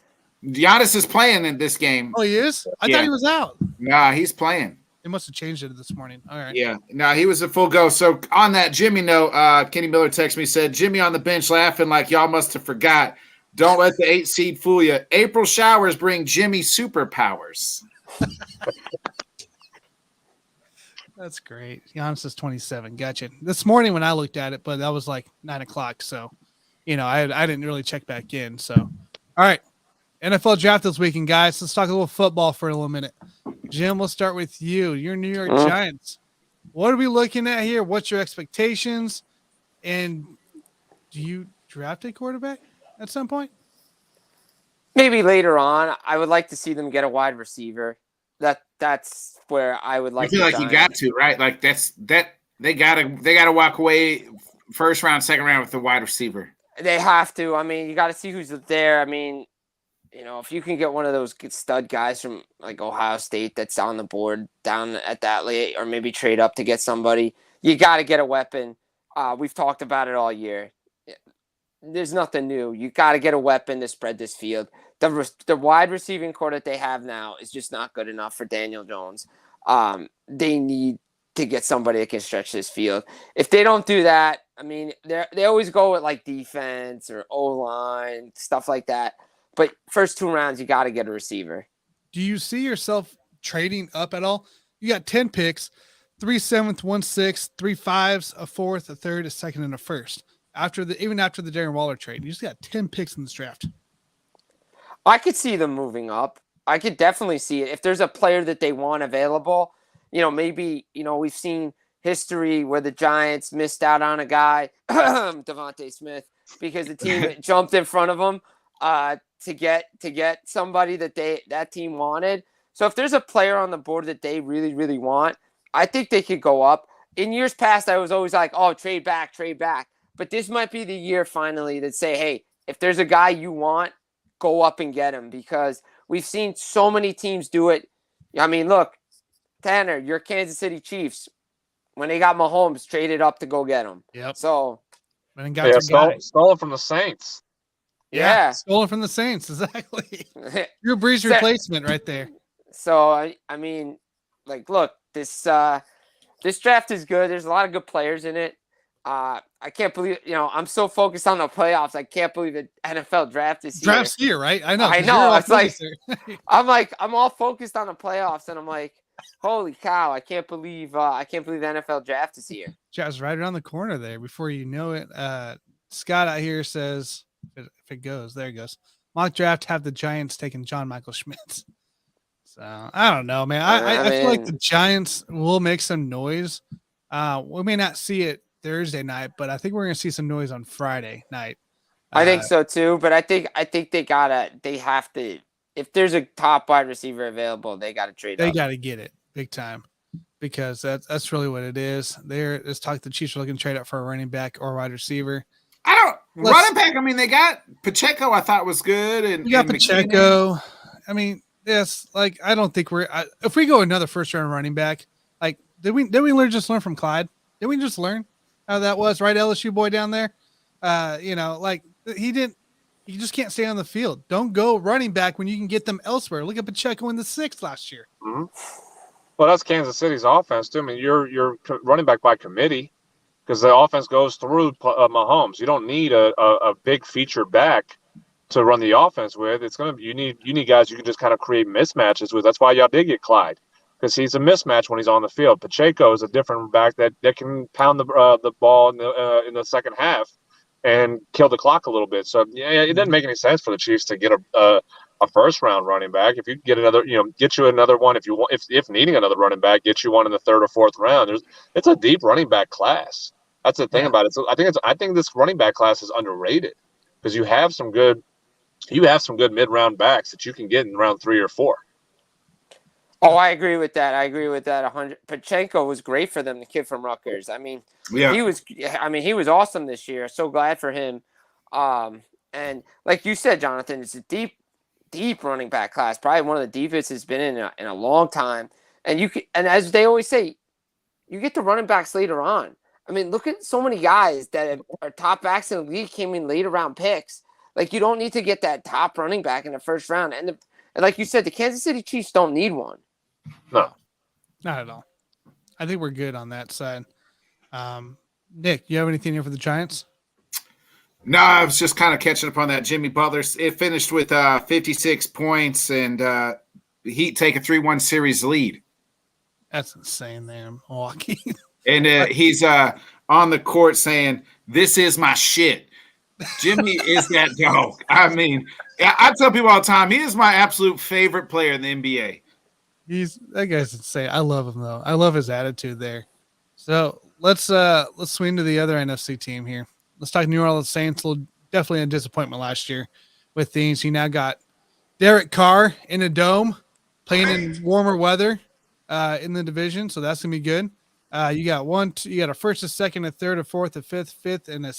Giannis is playing in this game. Oh, he is? I thought he was out. Nah, he's playing. They must have changed it this morning. All right. Yeah. No, he was a full go. So on that Jimmy note, Kenny Miller texted me, said, Jimmy on the bench laughing like y'all must have forgot. Don't let the 8 seed fool you. April showers bring Jimmy superpowers. That's great. Giannis is 27. Gotcha. This morning when I looked at it, but that was like 9 o'clock. So, I didn't really check back in. So, all right. NFL draft this weekend, guys. Let's talk a little football for a little minute. Jim, we'll start with you. Your New York Giants. What are we looking at here? What's your expectations? And do you draft a quarterback at some point? Maybe later on. I would like to see them get a wide receiver. That's where I would like. I feel like you got to, right? Like they gotta walk away first round, second round with the wide receiver. They have to. I mean, you got to see who's there. I mean, if you can get one of those stud guys from like Ohio State that's on the board down at that late, or maybe trade up to get somebody, you got to get a weapon. We've talked about it all year. there's nothing new. You got to get a weapon to spread this field. The wide receiving core that they have now is just not good enough for Daniel Jones. They need to get somebody that can stretch this field. If they don't do that, I mean, they always go with like defense or O-line, stuff like that. But first 2 rounds, you got to get a receiver. Do you see yourself trading up at all? You got 10 picks, 3 7th, 1 6th, 3 5s, a 4th, a 3rd, a 2nd, and a 1st. Even after the Darren Waller trade, you just got 10 picks in this draft. I could see them moving up. I could definitely see it. If there's a player that they want available, maybe, we've seen history where the Giants missed out on a guy, Devontae Smith, because the team jumped in front of him to get somebody that team wanted. So if there's a player on the board that they really, really want, I think they could go up. In years past, I was always like, oh, trade back. But this might be the year finally that say, hey, if there's a guy you want, go up and get him, because we've seen so many teams do it. I mean, look, Tanner, your Kansas City Chiefs, when they got Mahomes, traded up to go get him. Yep. So, stolen from the Saints. Yeah. Stolen from the Saints, exactly. Drew Brees replacement right there. So, I mean, like, look, this draft is good. There's a lot of good players in it. I can't believe, I'm so focused on the playoffs. I can't believe the NFL draft is here. Draft's here, right? I know. It's like, I'm all focused on the playoffs, and I'm like, holy cow! I can't believe the NFL draft is here. Just right around the corner there. Before you know it, Scott out here says, if it goes, there it goes. Mock draft have the Giants taking John Michael Schmitz. So I don't know, man. I feel like the Giants will make some noise. We may not see it Thursday night, but I think we're going to see some noise on Friday night. I think so too, but I think they have to, if there's a top wide receiver available, they got to trade up. They got to get it big time, because that's really what it is. Let's talk, the Chiefs are looking to trade up for a running back or wide receiver. Running back, I mean, they got Pacheco, I thought was good. And we got Pacheco. I mean, yes, like, I don't think if we go another first round running back, like, did we just learn from Clyde? Did we just learn how that was, right? LSU boy down there. Like, he just can't stay on the field. Don't go running back when you can get them elsewhere. Look at Pacheco in the 6th last year. Mm-hmm. Well, that's Kansas City's offense too. I mean, you're running back by committee, because the offense goes through Mahomes. You don't need a big feature back to run the offense with. You need guys you can just kind of create mismatches with. That's why y'all did get Clyde, because he's a mismatch when he's on the field. Pacheco is a different back that can pound the ball in the second half and kill the clock a little bit. So yeah, it doesn't make any sense for the Chiefs to get a first round running back. If you get get you another one, if needing another running back, get you one in the 3rd or 4th round. It's a deep running back class. That's the thing about it. So I think this running back class is underrated, because you have some good mid round backs that you can get in round 3 or 4. Oh, I agree with that. 100. Pacheco was great for them, the kid from Rutgers. I mean, he was awesome this year. So glad for him. And like you said, Jonathan, it's a deep running back class. Probably one of the deepest it's been in a long time. And as they always say, you get the running backs later on. I mean, look at so many guys that are top backs in the league came in later round picks. Like, you don't need to get that top running back in the first round. And like you said, the Kansas City Chiefs don't need one. No, not at all. I think we're good on that side. Nick, you have anything here for the Giants? No, I was just kind of catching up on that. Jimmy Butler, it finished with 56 points, and the Heat take a 3-1 series lead. That's insane there in Milwaukee. And he's on the court saying, "This is my shit." Jimmy is that dog. I mean, I tell people all the time, he is my absolute favorite player in the NBA. That guy's insane. I love him though. I love his attitude there. So let's swing to the other NFC team here. Let's talk New Orleans Saints. Definitely a disappointment last year with things. You now got Derek Carr in a dome, playing in warmer weather in the division, so that's gonna be good. You got a 1st, a 2nd, a 3rd, a 4th, a 5th, and a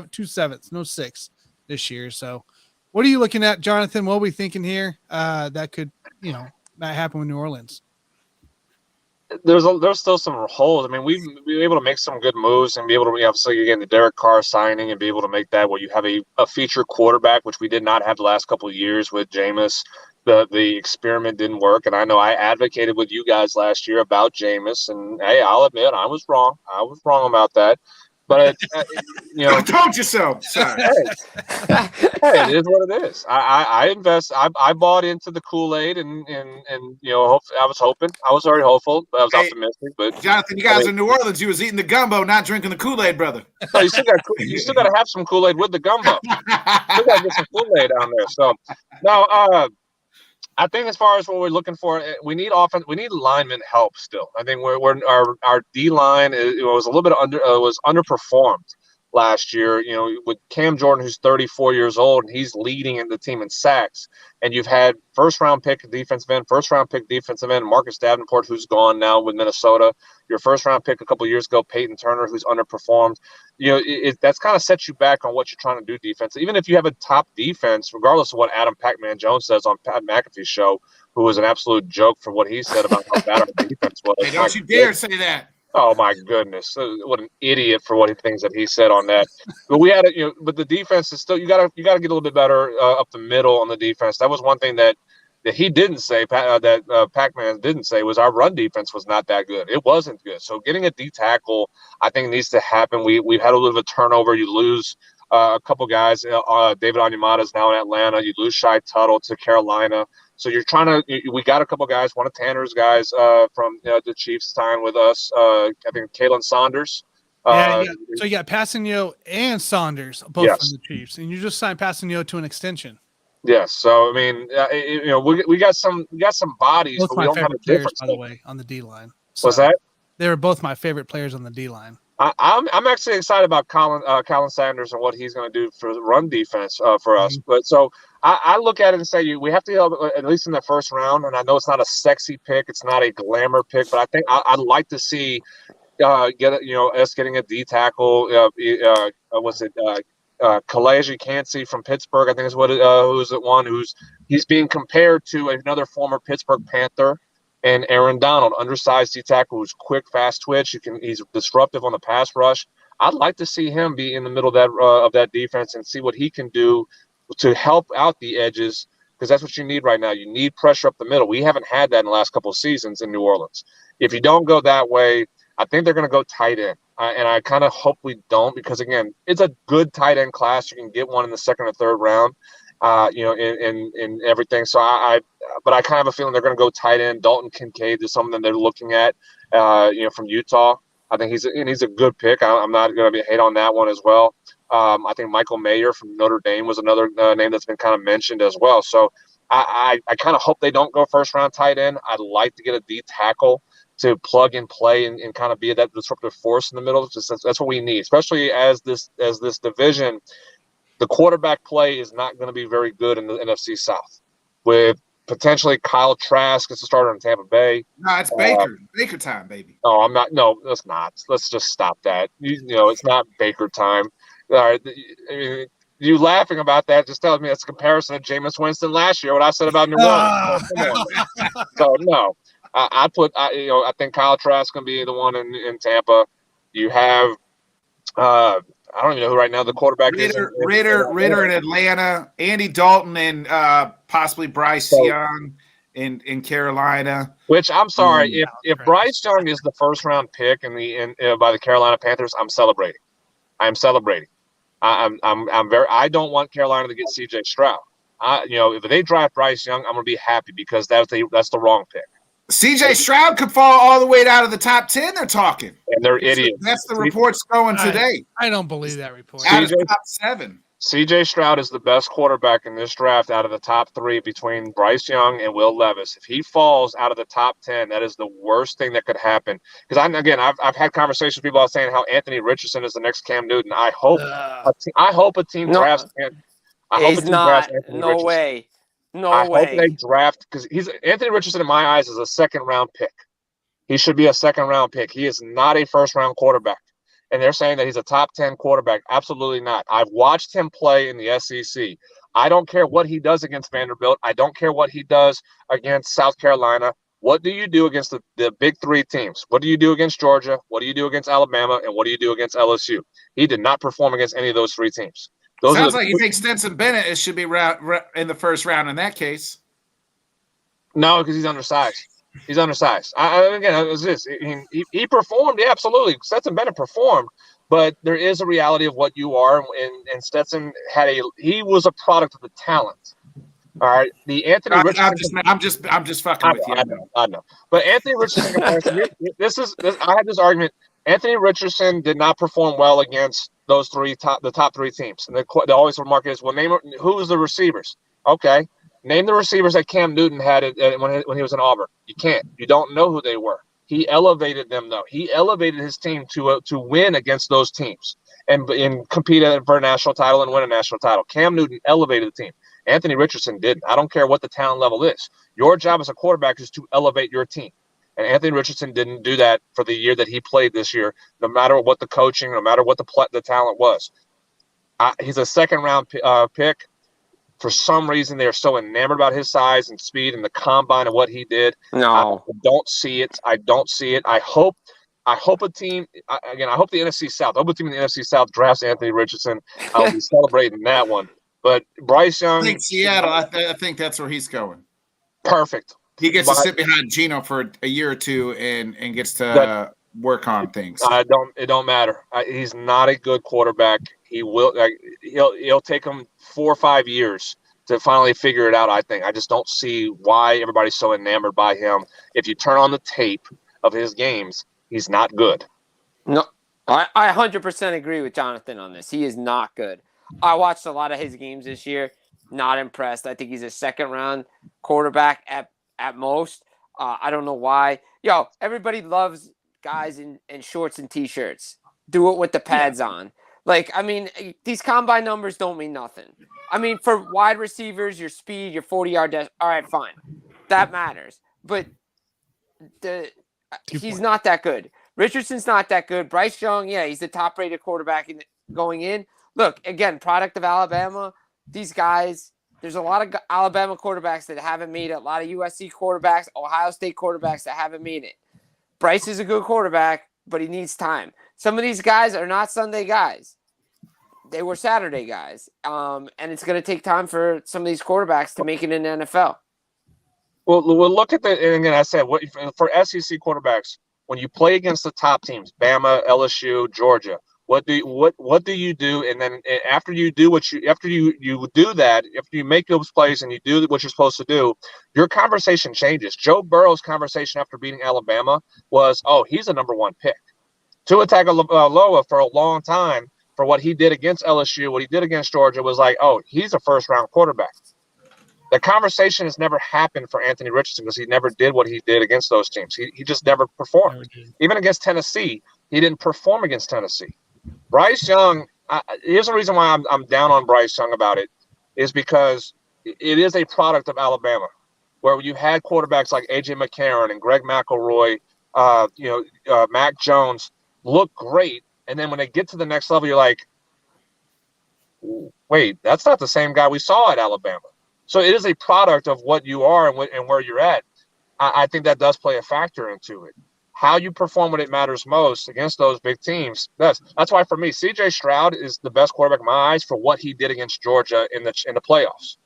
2 7ths, no 6 this year. So, what are you looking at, Jonathan? What are we thinking here? That could, not happen with New Orleans. there's still some holes. I mean, we were able to make some good moves and be able to obviously again the Derek Carr signing and be able to make that where you have a feature quarterback, which we did not have the last couple of years with Jameis. The experiment didn't work, and I know I advocated with you guys last year about Jameis, and hey, I'll admit I was wrong. I was wrong about that. But I told you so. Sorry. Hey, it is what it is. I invest. I bought into the Kool-Aid, and I was hoping. I was very hopeful. I was optimistic. But Jonathan, you guys in New Orleans, you was eating the gumbo, not drinking the Kool-Aid, brother. No, you still got to have some Kool-Aid with the gumbo. You still got to get some Kool-Aid down there. So now, I think as far as what we're looking for, we need offense. We need lineman help still. I think our D line was a little bit was underperformed last year. With Cam Jordan, who's 34 years old, and he's leading in the team in sacks. And you've had first-round pick defensive end, Marcus Davenport, who's gone now with Minnesota. Your first-round pick a couple of years ago, Peyton Turner, who's underperformed. That's kind of set you back on what you're trying to do defense. Even if you have a top defense, regardless of what Adam Pac-Man Jones says on Pat McAfee's show, who was an absolute joke for what he said about how bad our defense was. Hey, don't you dare say that. Oh my goodness! What an idiot for what he thinks that he said on that. But we had it, but the defense is still. You got to get a little bit better up the middle on the defense. That was one thing that he didn't say. That Pac-Man didn't say was our run defense was not that good. It wasn't good. So getting a D tackle, I think, needs to happen. We've had a little bit of a turnover. You lose a couple guys. David Onyemata is now in Atlanta. You lose Shai Tuttle to Carolina. So you're trying to. We got a couple guys. One of Tanner's guys from the Chiefs signed with us. I think Kalen Saunders. So you got Passanio and Saunders both from the Chiefs, and you just signed Passanio to an extension. Yes. So I mean, we got some bodies, Both but we don't have a players, difference. by the way, on the D line. So What's that? They were both my favorite players on the D line. I'm actually excited about Colin Sanders and what he's going to do for the run defense for us. But so I look at it and say we have to at least in the first round. And I know it's not a sexy pick, it's not a glamour pick, but I think I'd like to see us getting a D tackle. Kalaji Cansey from Pittsburgh, I think is what who's the one he's being compared to another former Pittsburgh Panther. And Aaron Donald, undersized D tackle, who's quick, fast twitch. He's disruptive on the pass rush. I'd like to see him be in the middle of that defense and see what he can do to help out the edges, because that's what you need right now. You need pressure up the middle. We haven't had that in the last couple of seasons in New Orleans. If you don't go that way, I think they're going to go tight end. And I kind of hope we don't, because, again, it's a good tight end class. You can get one in the second or third round. In everything. So but I kind of have a feeling they're going to go tight end. Dalton Kincaid is something they're looking at, from Utah. I think he's a good pick. I'm not going to hate on that one as well. I think Michael Mayer from Notre Dame was another name that's been kind of mentioned as well. So I kind of hope they don't go first round tight end. I'd like to get a D tackle to plug and play and kind of be that disruptive force in the middle. That's what we need, especially as this division. The quarterback play is not going to be very good in the NFC South, with potentially Kyle Trask as a starter in Tampa Bay. No, it's Baker. Baker time, baby. No, I'm not. No, that's not. Let's just stop that. It's not Baker time. All right. You laughing about that just tells me it's a comparison to Jameis Winston last year, what I said about New Orleans. So, no. I think Kyle Trask going to be the one in Tampa. You have I don't even know who right now the quarterback is. Ritter in Atlanta, Andy Dalton, and possibly Bryce Young in Carolina. Which I'm sorry, if Bryce Young is the first round pick by the Carolina Panthers, I'm celebrating. I'm celebrating. I don't want Carolina to get C.J. Stroud. If they draft Bryce Young, I'm gonna be happy, because that's the wrong pick. C.J. Stroud could fall all the way down to the top 10. They're talking, and they're idiots. That's the reports going today. I don't believe that report. Out of the top 7. C.J. Stroud is the best quarterback in this draft out of the top 3 between Bryce Young and Will Levis. If he falls out of the top 10, that is the worst thing that could happen. Because I've had conversations with people saying how Anthony Richardson is the next Cam Newton. I hope a team drafts him. He's not. No way. I hope they draft, because Anthony Richardson in my eyes is a second-round pick. He should be a second-round pick. He is not a first-round quarterback. And they're saying that he's a top 10 quarterback. Absolutely not. I've watched him play in the SEC. I don't care what he does against Vanderbilt. I don't care what he does against South Carolina. What do you do against the big three teams? What do you do against Georgia? What do you do against Alabama? And what do you do against LSU? He did not perform against any of those three teams. Those Sounds are like you think Stetson Bennett should be in the first round in that case. No, because he's undersized. He's undersized. Again, it was this. He performed. Yeah, absolutely. Stetson Bennett performed, but there is a reality of what you are, and Stetson he was a product of the talent. All right, the Anthony Richardson. I'm just fucking with you. I know. But Anthony Richardson comparison. I had this argument. Anthony Richardson did not perform well against those the top three teams, and they always remark is, well, name who was the receivers. Okay, name the receivers that Cam Newton had when he was in Auburn. You can't. You don't know who they were. He elevated them though. He elevated his team to win against those teams and compete for a national title and win a national title. Cam Newton elevated the team. Anthony Richardson didn't. I don't care what the talent level is. Your job as a quarterback is to elevate your team. And Anthony Richardson didn't do that for the year that he played this year, no matter what the coaching, no matter what the talent was. He's a second-round pick. For some reason, they are so enamored about his size and speed and the combine and what he did. No. I don't see it. I hope a team – again, I hope the NFC South. I hope a team in the NFC South drafts Anthony Richardson. I'll be celebrating that one. But Bryce Young – I think Seattle, I think that's where he's going. Perfect. He gets to sit behind Geno for a year or two and gets to work on things. It don't matter. He's not a good quarterback. He'll take him 4 or 5 years to finally figure it out, I think. I just don't see why everybody's so enamored by him. If you turn on the tape of his games, he's not good. No, I 100% agree with Jonathan on this. He is not good. I watched a lot of his games this year. Not impressed. I think he's a second-round quarterback at most. I don't know why. Yo, everybody loves guys in shorts and T-shirts. Do it with the pads on. Like, I mean, these combine numbers don't mean nothing. I mean, for wide receivers, your speed, your 40-yard dash, all right, fine. That matters. But he's not that good. Richardson's not that good. Bryce Young, yeah, he's the top-rated quarterback going in. Look, again, product of Alabama. These guys, there's a lot of Alabama quarterbacks that haven't made it. A lot of USC quarterbacks, Ohio State quarterbacks that haven't made it. Bryce is a good quarterback, but he needs time. Some of these guys are not Sunday guys. They were Saturday guys. And it's going to take time for some of these quarterbacks to make it in the NFL. Well, look at and again, I said, for SEC quarterbacks, when you play against the top teams, Bama, LSU, Georgia, what do you do? And then after you do after you do that, after you make those plays and you do what you're supposed to do, your conversation changes. Joe Burrow's conversation after beating Alabama was, oh, he's a number one pick. Tua Tagovailoa for a long time for what he did against LSU, what he did against Georgia was like, oh, he's a first-round quarterback. The conversation has never happened for Anthony Richardson because he never did what he did against those teams. He just never performed. Even against Tennessee, he didn't perform against Tennessee. Bryce Young, here's the reason why I'm down on Bryce Young about it, is because it is a product of Alabama, where you had quarterbacks like A.J. McCarron and Greg McElroy, Mac Jones look great, and then when they get to the next level, you're like, wait, that's not the same guy we saw at Alabama. So it is a product of what you are and where you're at. I think that does play a factor into it. How you perform when it matters most against those big teams. That's why for me, C.J. Stroud is the best quarterback in my eyes for what he did against Georgia in the playoffs,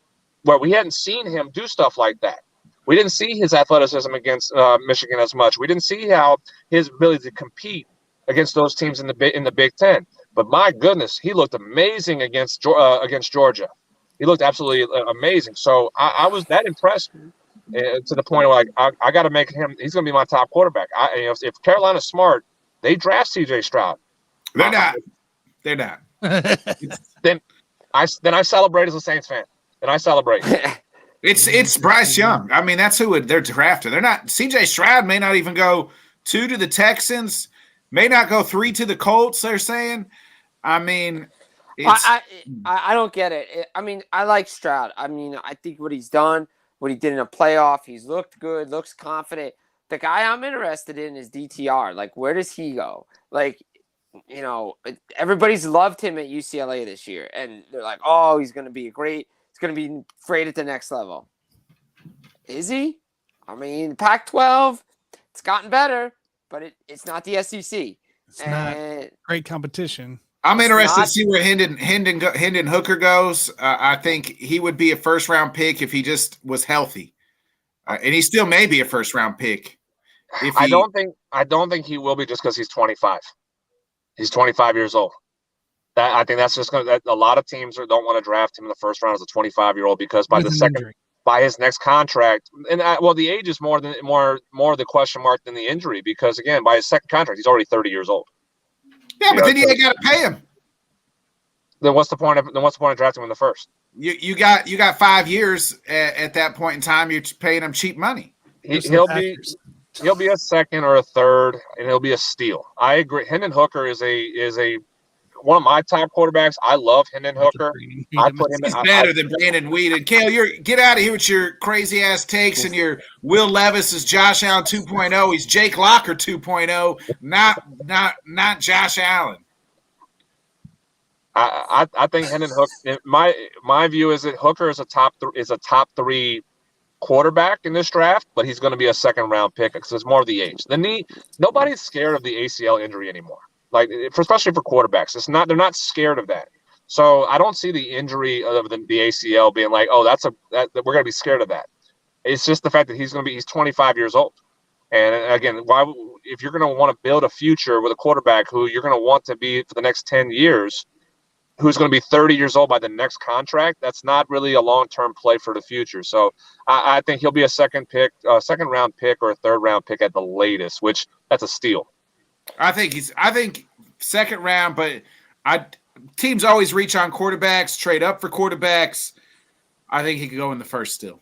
where we hadn't seen him do stuff like that. We didn't see his athleticism against Michigan as much. We didn't see how his ability to compete against those teams in the Big Ten. But my goodness, he looked amazing against Georgia. He looked absolutely amazing. So I was that impressed. To the point where I got to make him. He's going to be my top quarterback. If Carolina's smart, they draft C.J. Stroud. They're not. Then I celebrate as a Saints fan. Then I celebrate. It's Bryce Young. I mean, that's who they're drafting. They're not. C.J. Stroud may not even go 2 to the Texans. May not go 3 to the Colts. They're saying. I mean. I don't get it. I mean, I like Stroud. I mean, I think what he's done. What he did in a playoff, he's looked good, looks confident. The guy I'm interested in is DTR. Like, where does he go? Like, everybody's loved him at UCLA this year, and they're like, oh, he's going to be great at the next level. Is he? I mean, Pac-12, it's gotten better, but it's not the SEC. It's not great competition. I'm interested to see where Hendon Hooker goes. I think he would be a first-round pick if he just was healthy, and he still may be a first-round pick. I don't think he will be just because he's 25. He's 25 years old. I think that's just going to. A lot of teams don't want to draft him in the first round as a 25-year-old because by his next contract, and the age is more the question mark than the injury because again, by his second contract, he's already 30 years old. Yeah, but then you ain't got to pay him. Then what's the point of drafting him in the first? You got 5 years at that point in time. You're paying him cheap money. He'll be a second or a third, and he'll be a steal. I agree. Hendon Hooker is a one of my top quarterbacks. I love Hendon Hooker. He's better than Brandon Weeden. Kale, get out of here with your crazy ass takes and your Will Levis is Josh Allen 2.0. He's Jake Locker 2.0, not Josh Allen. I think Hendon Hooker. My view is that Hooker is a top three quarterback in this draft, but he's going to be a second round pick because it's more of the age. The knee. Nobody's scared of the ACL injury anymore. Like, especially for quarterbacks, they're not scared of that. So I don't see the injury of the ACL being like, oh, we're going to be scared of that. It's just the fact that he's 25 years old. And again, if you're going to want to build a future with a quarterback who you're going to want to be for the next 10 years, who's going to be 30 years old by the next contract, that's not really a long-term play for the future. So I think he'll be a second round pick or a third round pick at the latest, which that's a steal. I think second round, but teams always reach on quarterbacks, trade up for quarterbacks. I think he could go in the first still.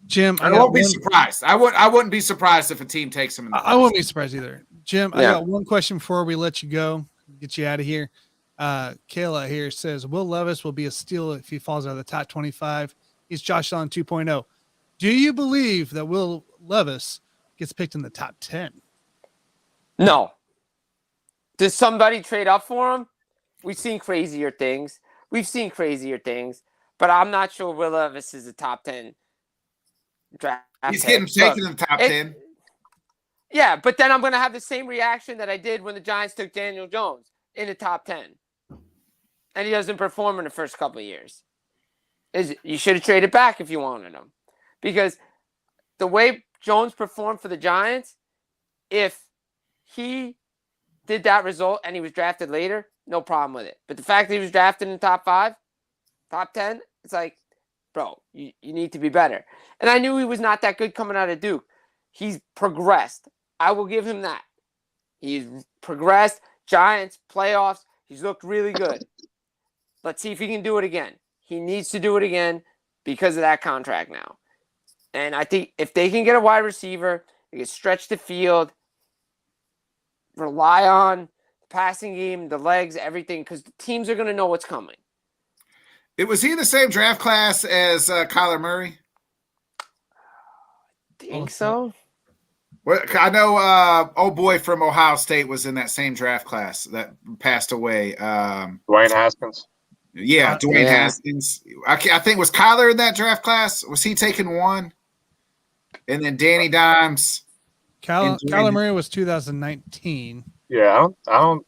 Jim, I won't be surprised. I wouldn't be surprised if a team takes him in the first. I wouldn't be surprised either. Jim, I got one question before we let you go, get you out of here. Kayla here says, Will Levis will be a steal if he falls out of the top 25. He's Josh Allen 2.0. Do you believe that Will Levis gets picked in the top 10? No. Does somebody trade up for him? We've seen crazier things. But I'm not sure Will Levis is a top 10 draft. He's getting taken in the top 10. Yeah, but then I'm going to have the same reaction that I did when the Giants took Daniel Jones in the top 10. And he doesn't perform in the first couple of years. You should have traded back if you wanted him. Because the way Jones performed for the Giants, if he did that result and he was drafted later, no problem with it. But the fact that he was drafted in the top 5, top 10, it's like, bro, you need to be better. And I knew he was not that good coming out of Duke. He's progressed. I will give him that. He's progressed. Giants, playoffs, he's looked really good. Let's see if he can do it again. He needs to do it again because of that contract now. And I think if they can get a wide receiver, they can stretch the field, rely on the passing game, the legs, everything, because the teams are going to know what's coming. Was he in the same draft class as Kyler Murray? I think so. Well, I know old boy from Ohio State was in that same draft class that passed away. Dwayne Haskins. Yeah, Dwayne Haskins. I think was Kyler in that draft class? Was he taking one? And then Danny Dimes. Kyler Murray was 2019. Yeah, I don't.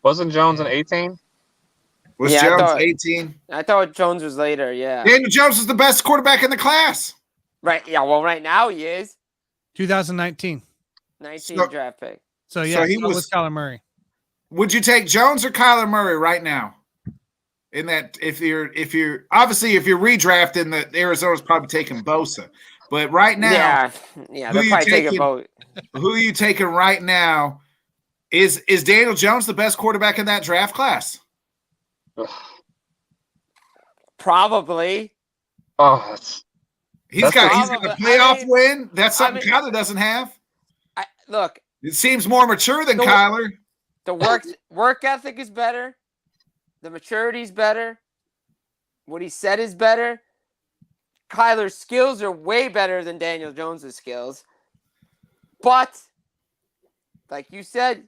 Wasn't Jones in 18? Was Jones 18? I thought Jones was later. Yeah. Daniel Jones is the best quarterback in the class. Right. Yeah. Well, right now he is. 2019. 19 draft pick. So he was Kyler Murray. Would you take Jones or Kyler Murray right now? In that, if you're obviously if you're redrafting, the Arizona's probably taking Bosa, but right now, yeah, they're probably taking both. Who are you taking right now? Is Daniel Jones the best quarterback in that draft class? Probably. Oh, he's got a playoff win. That's something Kyler doesn't have. Look, it seems more mature than Kyler. The work ethic is better. The maturity is better. What he said is better. Kyler's skills are way better than Daniel Jones's skills. But, like you said,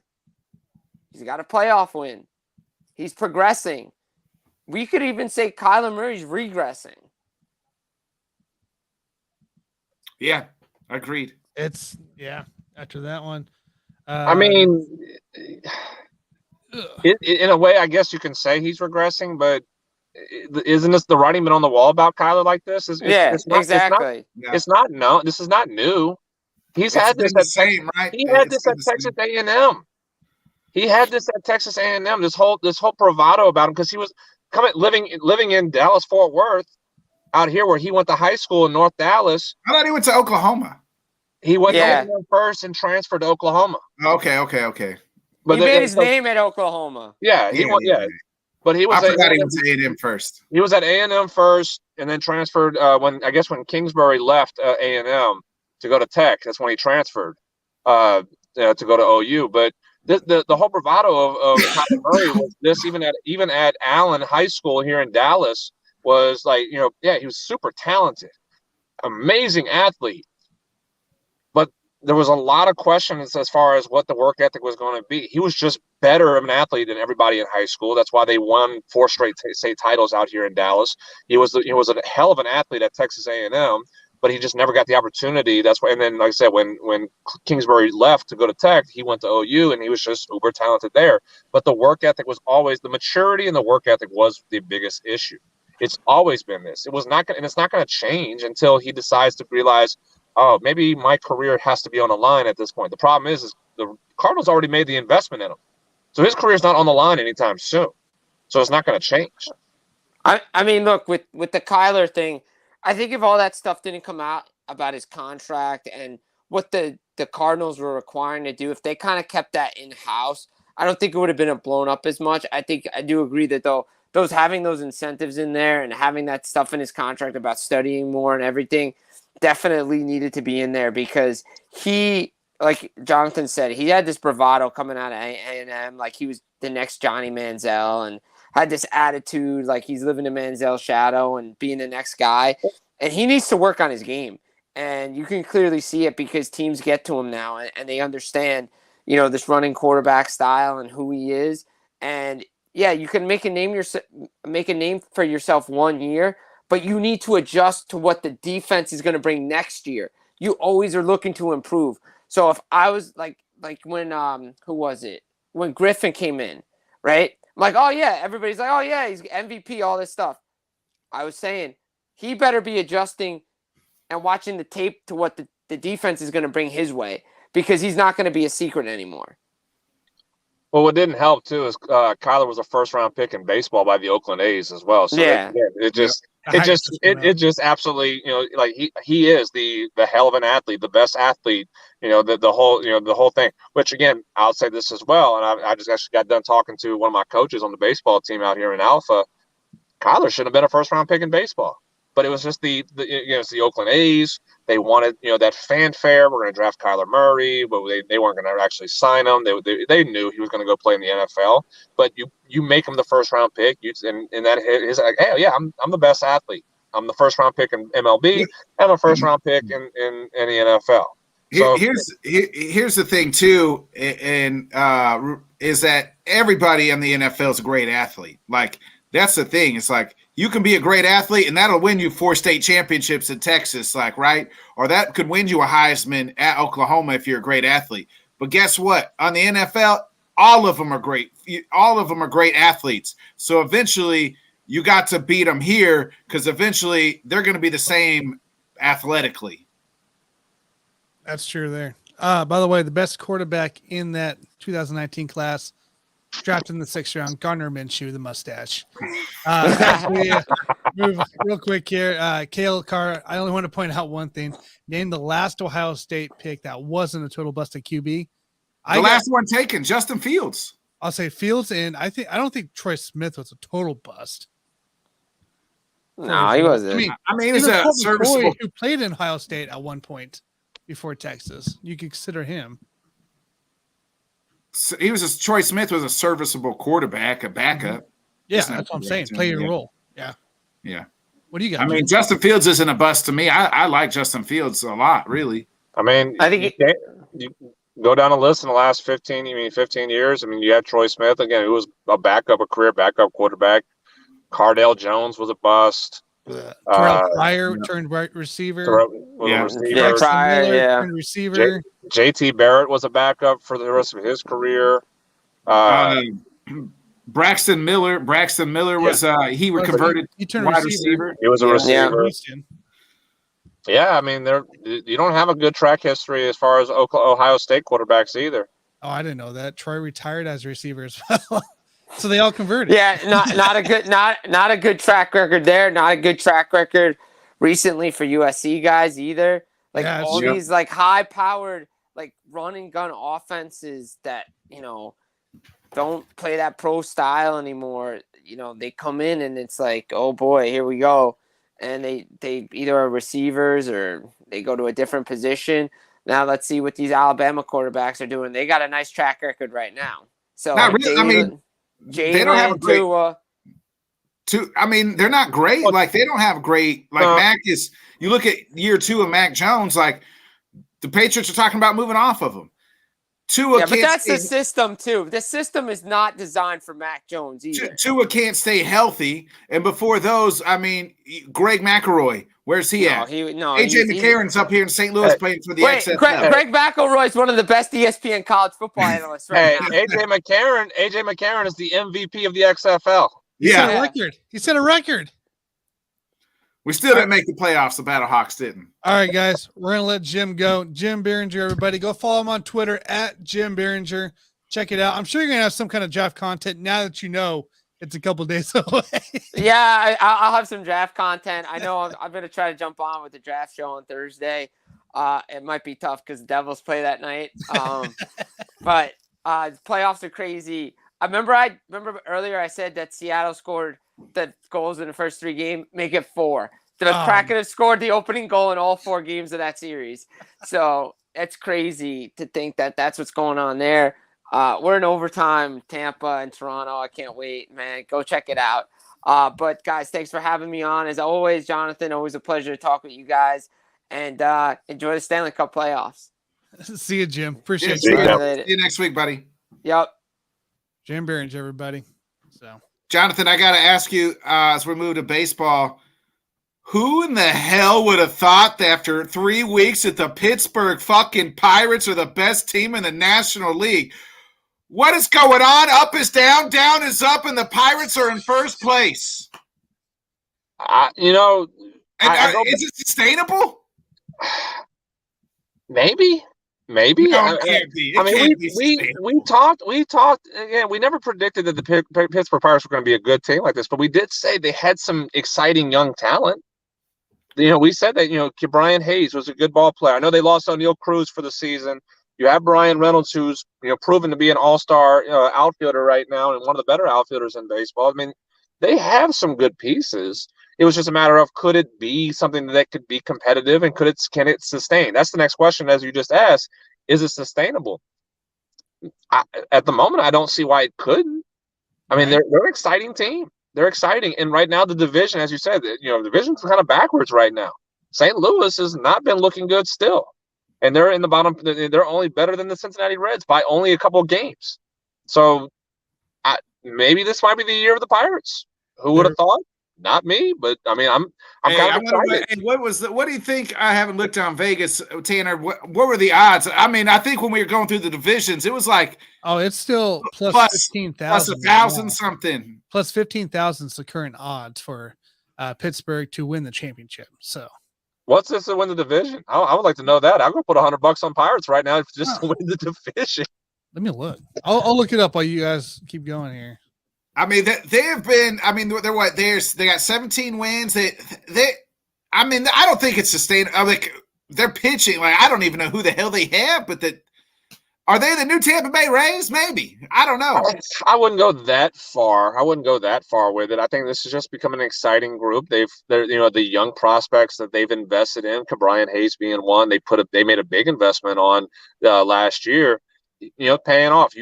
he's got a playoff win. He's progressing. We could even say Kyler Murray's regressing. Yeah. Agreed. It's after that one. I mean, in a way, I guess you can say he's regressing, but isn't this the writing been on the wall about Kyler like this? Exactly. It's not no. This is not new. He's It's had been this the at same, right? He had It's this been at the Texas same. A&M. He had this at Texas A&M. This whole bravado about him because he was living in Dallas Fort Worth out here where he went to high school in North Dallas. I thought he went to Oklahoma. He went to Yeah. A&M first and transferred to Oklahoma. Okay. But he made his name at Oklahoma. Yeah, But he was I forgot he was A&M first. He was at A&M first and then transferred when Kingsbury left A&M to go to Tech. That's when he transferred to go to OU. But the whole bravado of Kyler Murray was this even at Allen High School here in Dallas was like, he was super talented, amazing athlete. But there was a lot of questions as far as what the work ethic was going to be. He was just better of an athlete than everybody in high school. That's why they won 4 straight state titles out here in Dallas. He was a hell of an athlete at Texas A&M, but he just never got the opportunity. That's why. And then, like I said, when Kingsbury left to go to Tech, he went to OU, and he was just uber talented there. But the work ethic was always the maturity, and the work ethic was the biggest issue. It's always been this. It was not, and it's not going to change until he decides to realize, oh, maybe my career has to be on the line at this point. The problem is the Cardinals already made the investment in him. So his career is not on the line anytime soon. So it's not going to change. I mean, look, with the Kyler thing, I think if all that stuff didn't come out about his contract and what the Cardinals were requiring to do, if they kind of kept that in-house, I don't think it would have been blown up as much. I do agree that, though, having those incentives in there and having that stuff in his contract about studying more and everything definitely needed to be in there because he, like Jonathan said, he had this bravado coming out of A&M, like he was the next Johnny Manziel, and had this attitude like he's living in Manziel's shadow and being the next guy. And he needs to work on his game. And you can clearly see it because teams get to him now and they understand, this running quarterback style and who he is. And yeah, you can make a name for yourself 1 year, but you need to adjust to what the defense is going to bring next year. You always are looking to improve. So if I was like when who was it? When Griffin came in, right? I'm like, oh yeah, everybody's like, oh yeah, he's MVP, all this stuff. I was saying he better be adjusting and watching the tape to what the defense is going to bring his way because he's not going to be a secret anymore. Well, what didn't help too is Kyler was a first-round pick in baseball by the Oakland A's as well. So yeah, it just absolutely, like he is the hell of an athlete, the best athlete, the whole thing. Which again, I'll say this as well, and I just actually got done talking to one of my coaches on the baseball team out here in Alpha. Kyler shouldn't have been a first-round pick in baseball, but it was just it's the Oakland A's. They wanted, that fanfare. We're going to draft Kyler Murray, but they weren't going to actually sign him. They knew he was going to go play in the NFL. But you make him the first round pick, and that is like, hey, yeah, I'm the best athlete. I'm the first round pick in MLB. I'm a first round pick in the NFL. So here's the thing too, and is that everybody in the NFL is a great athlete. Like that's the thing. It's like you can be a great athlete, and that'll win you 4 state championships in Texas, like right, or that could win you a Heisman at Oklahoma if you're a great athlete. But guess what? On the NFL, all of them are great. All of them are great athletes. So eventually, you got to beat them here because eventually they're going to be the same athletically. That's true there. By the way, the best quarterback in that 2019 class, drafted in the 6th round, Gardner Minshew, the mustache. We move real quick here. Cale Carr, I only want to point out one thing. Name the last Ohio State pick that wasn't a total bust at QB. The last one taken, Justin Fields. I'll say Fields, and I don't think Troy Smith was a total bust. No, he wasn't. I mean, he's a serviceable who played in Ohio State at one point before Texas. You could consider him. Troy Smith was a serviceable quarterback, a backup. Yeah, that's what I'm saying. Play your role. Yeah. Yeah. What do you got? I mean, Justin Fields isn't a bust to me. I like Justin Fields a lot, really. I mean, I think you go down a list in the last 15 years. I mean, you had Troy Smith again, who was a career backup quarterback. Cardale Jones was a bust. Terrell Pryor turned right receiver. Yeah, Pryor, turned receiver. JT Barrett was a backup for the rest of his career. Braxton Miller was he converted he turned wide receiver. He was a receiver. Yeah. I mean, you don't have a good track history as far as Ohio State quarterbacks either. Oh, I didn't know that. Troy retired as a receiver as well. So they all converted. Yeah, not a good track record there. Not a good track record recently for USC guys either. Like all these like high powered like run and gun offenses that, don't play that pro style anymore. They come in and it's like, oh boy, here we go. And they either are receivers or they go to a different position. Now let's see what these Alabama quarterbacks are doing. They got a nice track record right now. So not really, they don't have a great. They're not great. Like they don't have great. Like Mac is. You look at year 2 of Mac Jones. Like the Patriots are talking about moving off of him. But that's the system too. The system is not designed for Mac Jones either. Tua can't stay healthy, and before those, Greg McElroy, where's he at? AJ McCarron's up here in St. Louis playing for the XFL. Greg McElroy's one of the best ESPN college football analysts right now. AJ McCarron is the MVP of the XFL. He set a record. We still didn't make the playoffs. The Battlehawks didn't. All right, guys. We're going to let Jim go. Jim Behringer, everybody. Go follow him on Twitter at Jim Behringer. Check it out. I'm sure you're going to have some kind of draft content now that you know it's a couple days away. Yeah, I'll have some draft content. I know I'm going to try to jump on with the draft show on Thursday. It might be tough because the Devils play that night. But playoffs are crazy. I remember earlier I said that Seattle scored the goals in the first 3 games, make it 4. The Kraken have scored the opening goal in all 4 games of that series. So it's crazy to think that that's what's going on there. We're in overtime, Tampa and Toronto. I can't wait, man. Go check it out. But guys, thanks for having me on. As always, Jonathan, always a pleasure to talk with you guys. And enjoy the Stanley Cup playoffs. See you, Jim. Appreciate you. See you next week, buddy. Yep. Jim Behringer, everybody. So, Jonathan, I got to ask you, as we move to baseball, who in the hell would have thought that after 3 weeks that the Pittsburgh fucking Pirates are the best team in the National League? What is going on? Up is down, down is up, and the Pirates are in first place. Is it sustainable? Maybe. No, it can't be. We talked again. We never predicted that the Pittsburgh Pirates were going to be a good team like this, but we did say they had some exciting young talent. We said that Brian Hayes was a good ball player. I know they lost O'Neal Cruz for the season. You have Brian Reynolds, who's proven to be an all-star outfielder right now and one of the better outfielders in baseball. I mean, they have some good pieces. It was just a matter of could it be something that could be competitive and can it sustain? That's the next question, as you just asked. Is it sustainable? At the moment, I don't see why it couldn't. I mean, they're an exciting team. They're exciting, and right now the division, as you said, the division's kind of backwards right now. St. Louis has not been looking good still, and they're in the bottom. They're only better than the Cincinnati Reds by only a couple of games. So maybe this might be the year of the Pirates. Who would have thought? Not me, but I mean, I'm kind of excited. What do you think? I haven't looked on Vegas, Tanner. What were the odds? I mean, I think when we were going through the divisions, it was like it's still plus 15,000, plus 1,000 something, plus 15,000 is the current odds for Pittsburgh to win the championship. So, what's this to win the division? I would like to know that. I'm going to put $100 on Pirates right now just to win the division. Let me look. I'll look it up while you guys keep going here. I mean, they have been. I mean, they're what? They got 17 wins. I mean, I don't think it's sustainable. Like they're pitching. Like I don't even know who the hell they have. But are they the new Tampa Bay Rays? Maybe. I don't know. I wouldn't go that far. I wouldn't go that far with it. I think this has just become an exciting group. They're the young prospects that they've invested in. Brian Hayes being one. They made a big investment on last year. Paying off.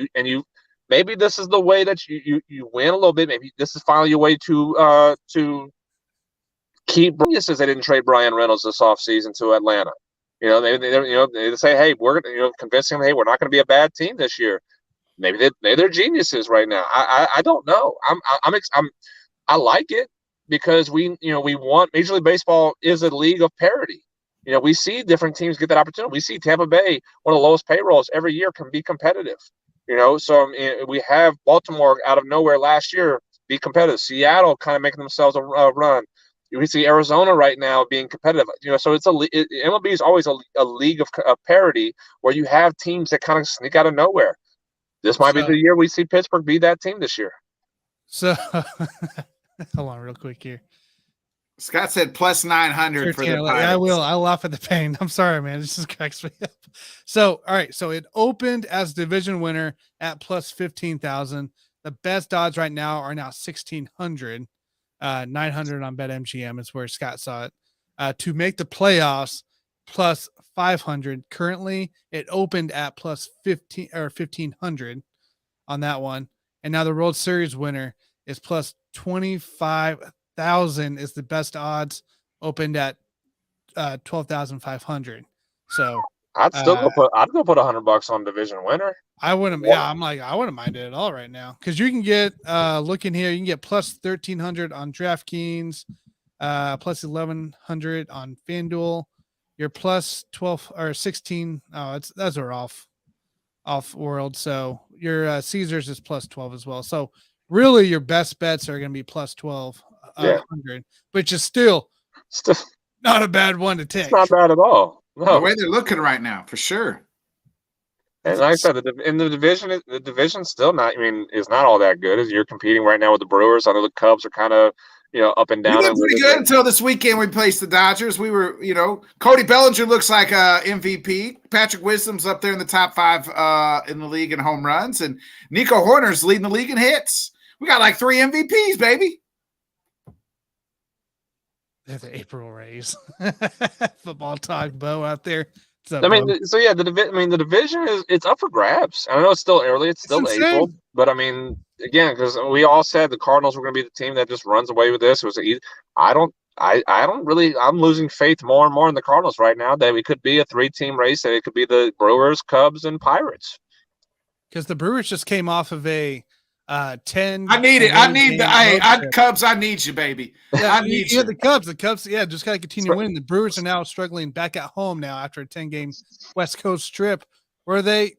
Maybe this is the way that you win a little bit. Maybe this is finally your way to keep. Says they didn't trade Brian Reynolds this offseason to Atlanta. They say, hey, we're convince them, hey, we're not going to be a bad team this year. Maybe they're geniuses right now. I don't know. I like it. because we want Major League Baseball is a league of parity. We see different teams get that opportunity. We see Tampa Bay, one of the lowest payrolls every year, can be competitive. So we have Baltimore out of nowhere last year be competitive. Seattle kind of making themselves a run. We see Arizona right now being competitive. So it's MLB is always a league of parity where you have teams that kind of sneak out of nowhere. This might be the year we see Pittsburgh be that team this year. So hold on real quick here. Scott said plus 900 for the Pirates. I will. I'll laugh at the pain. I'm sorry, man. This just cracks me up. So, all right. So it opened as division winner at plus 15,000. The best odds right now are now 1,600. 900 on BetMGM is where Scott saw it. To make the playoffs, plus 500. Currently, it opened at plus 15 or 1,500 on that one. And now the World Series winner is plus 25,000 is the best odds, opened at 12,500. So I'd go put $100 on division winner. I wouldn't. Yeah, I wouldn't mind it at all right now, because you can get looking here, you can get plus 1,300 on DraftKings, plus 1,100 on FanDuel. You're plus 12 or 16. Oh, those are off world. So your Caesars is plus 12 as well. So really, your best bets are going to be plus 1,200, which is still not a bad one to take. It's not bad at all. No. The way they're looking right now, for sure. And like I said, the division's still not. Is not all that good. As you're competing right now with the Brewers. I know the Cubs are kind of up and down. We did pretty good until this weekend. We placed the Dodgers. We were, Cody Bellinger looks like a MVP. Patrick Wisdom's up there in the top 5 in the league in home runs, and Nico Horner's leading the league in hits. We got like 3 MVPs, baby. They're the April Rays. Football talk, Bo out there. The division it's up for grabs. I know it's still early. It's still April, but again, because we all said the Cardinals were going to be the team that just runs away with this. I'm losing faith more and more in the Cardinals right now that we could be a 3-team race. That it could be the Brewers, Cubs, and Pirates. Because the Brewers just came off of a 10. I need it. Cubs. I need you, baby. Yeah, I need you. The Cubs. The Cubs. Yeah, just gotta continue winning. The Brewers are now struggling back at home now after a 10-game West Coast trip where they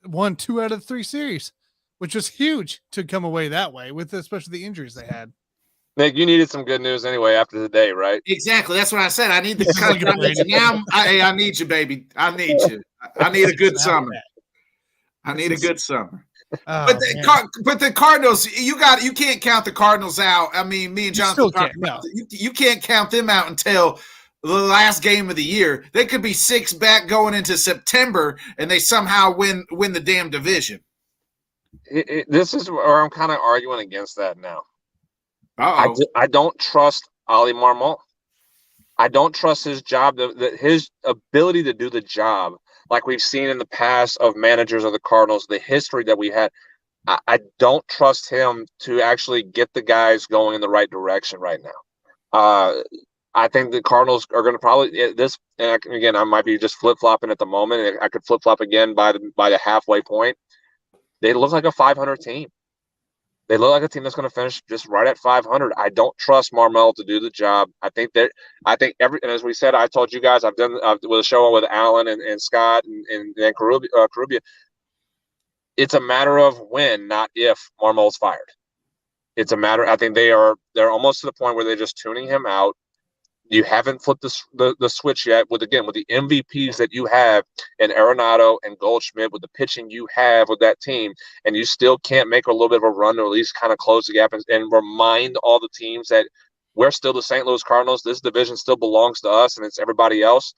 won 2 out of 3 series, which was huge to come away that way with especially the injuries they had. Nick, you needed some good news anyway after the day, right? Exactly. That's what I said. I need the Cubs. I need you, baby. I need you. I need a good summer. I need a good summer. But the Cardinals, you can't count the Cardinals out. I mean, me and Jonathan talked about you can't count them out until the last game of the year. They could be 6 back going into September, and they somehow win the damn division. This is where I'm kind of arguing against that now. Uh-oh. I don't trust Oli Marmol. I don't trust his job, his ability to do the job. Like we've seen in the past of managers of the Cardinals, the history that we had, I don't trust him to actually get the guys going in the right direction right now. I think the Cardinals are going to probably and again, I might be just flip-flopping at the moment. I could flip-flop again by the halfway point. They look like a 500 team. They look like a team that's going to finish just right at 500. I don't trust Marmol to do the job. And as we said, I told you guys, I've done with a show with Alan and Scott and Carubia. It's a matter of when, not if, Marmol's fired. It's a matter. I think they're almost to the point where they're just tuning him out. You haven't flipped the switch yet with the MVPs that you have in Arenado and Goldschmidt, with the pitching you have with that team, and you still can't make a little bit of a run or at least kind of close the gap and remind all the teams that we're still the St. Louis Cardinals. This division still belongs to us and it's everybody else.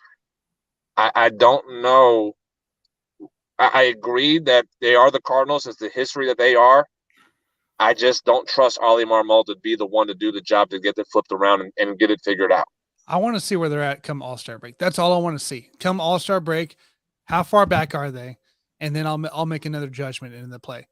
I don't know. I agree that they are the Cardinals. It's the history that they are. I just don't trust Oli Marmol to be the one to do the job to get it flipped around and get it figured out. I want to see where they're at come All-Star break. That's all I want to see. Come All-Star break, how far back are they? And then I'll make another judgment in the play.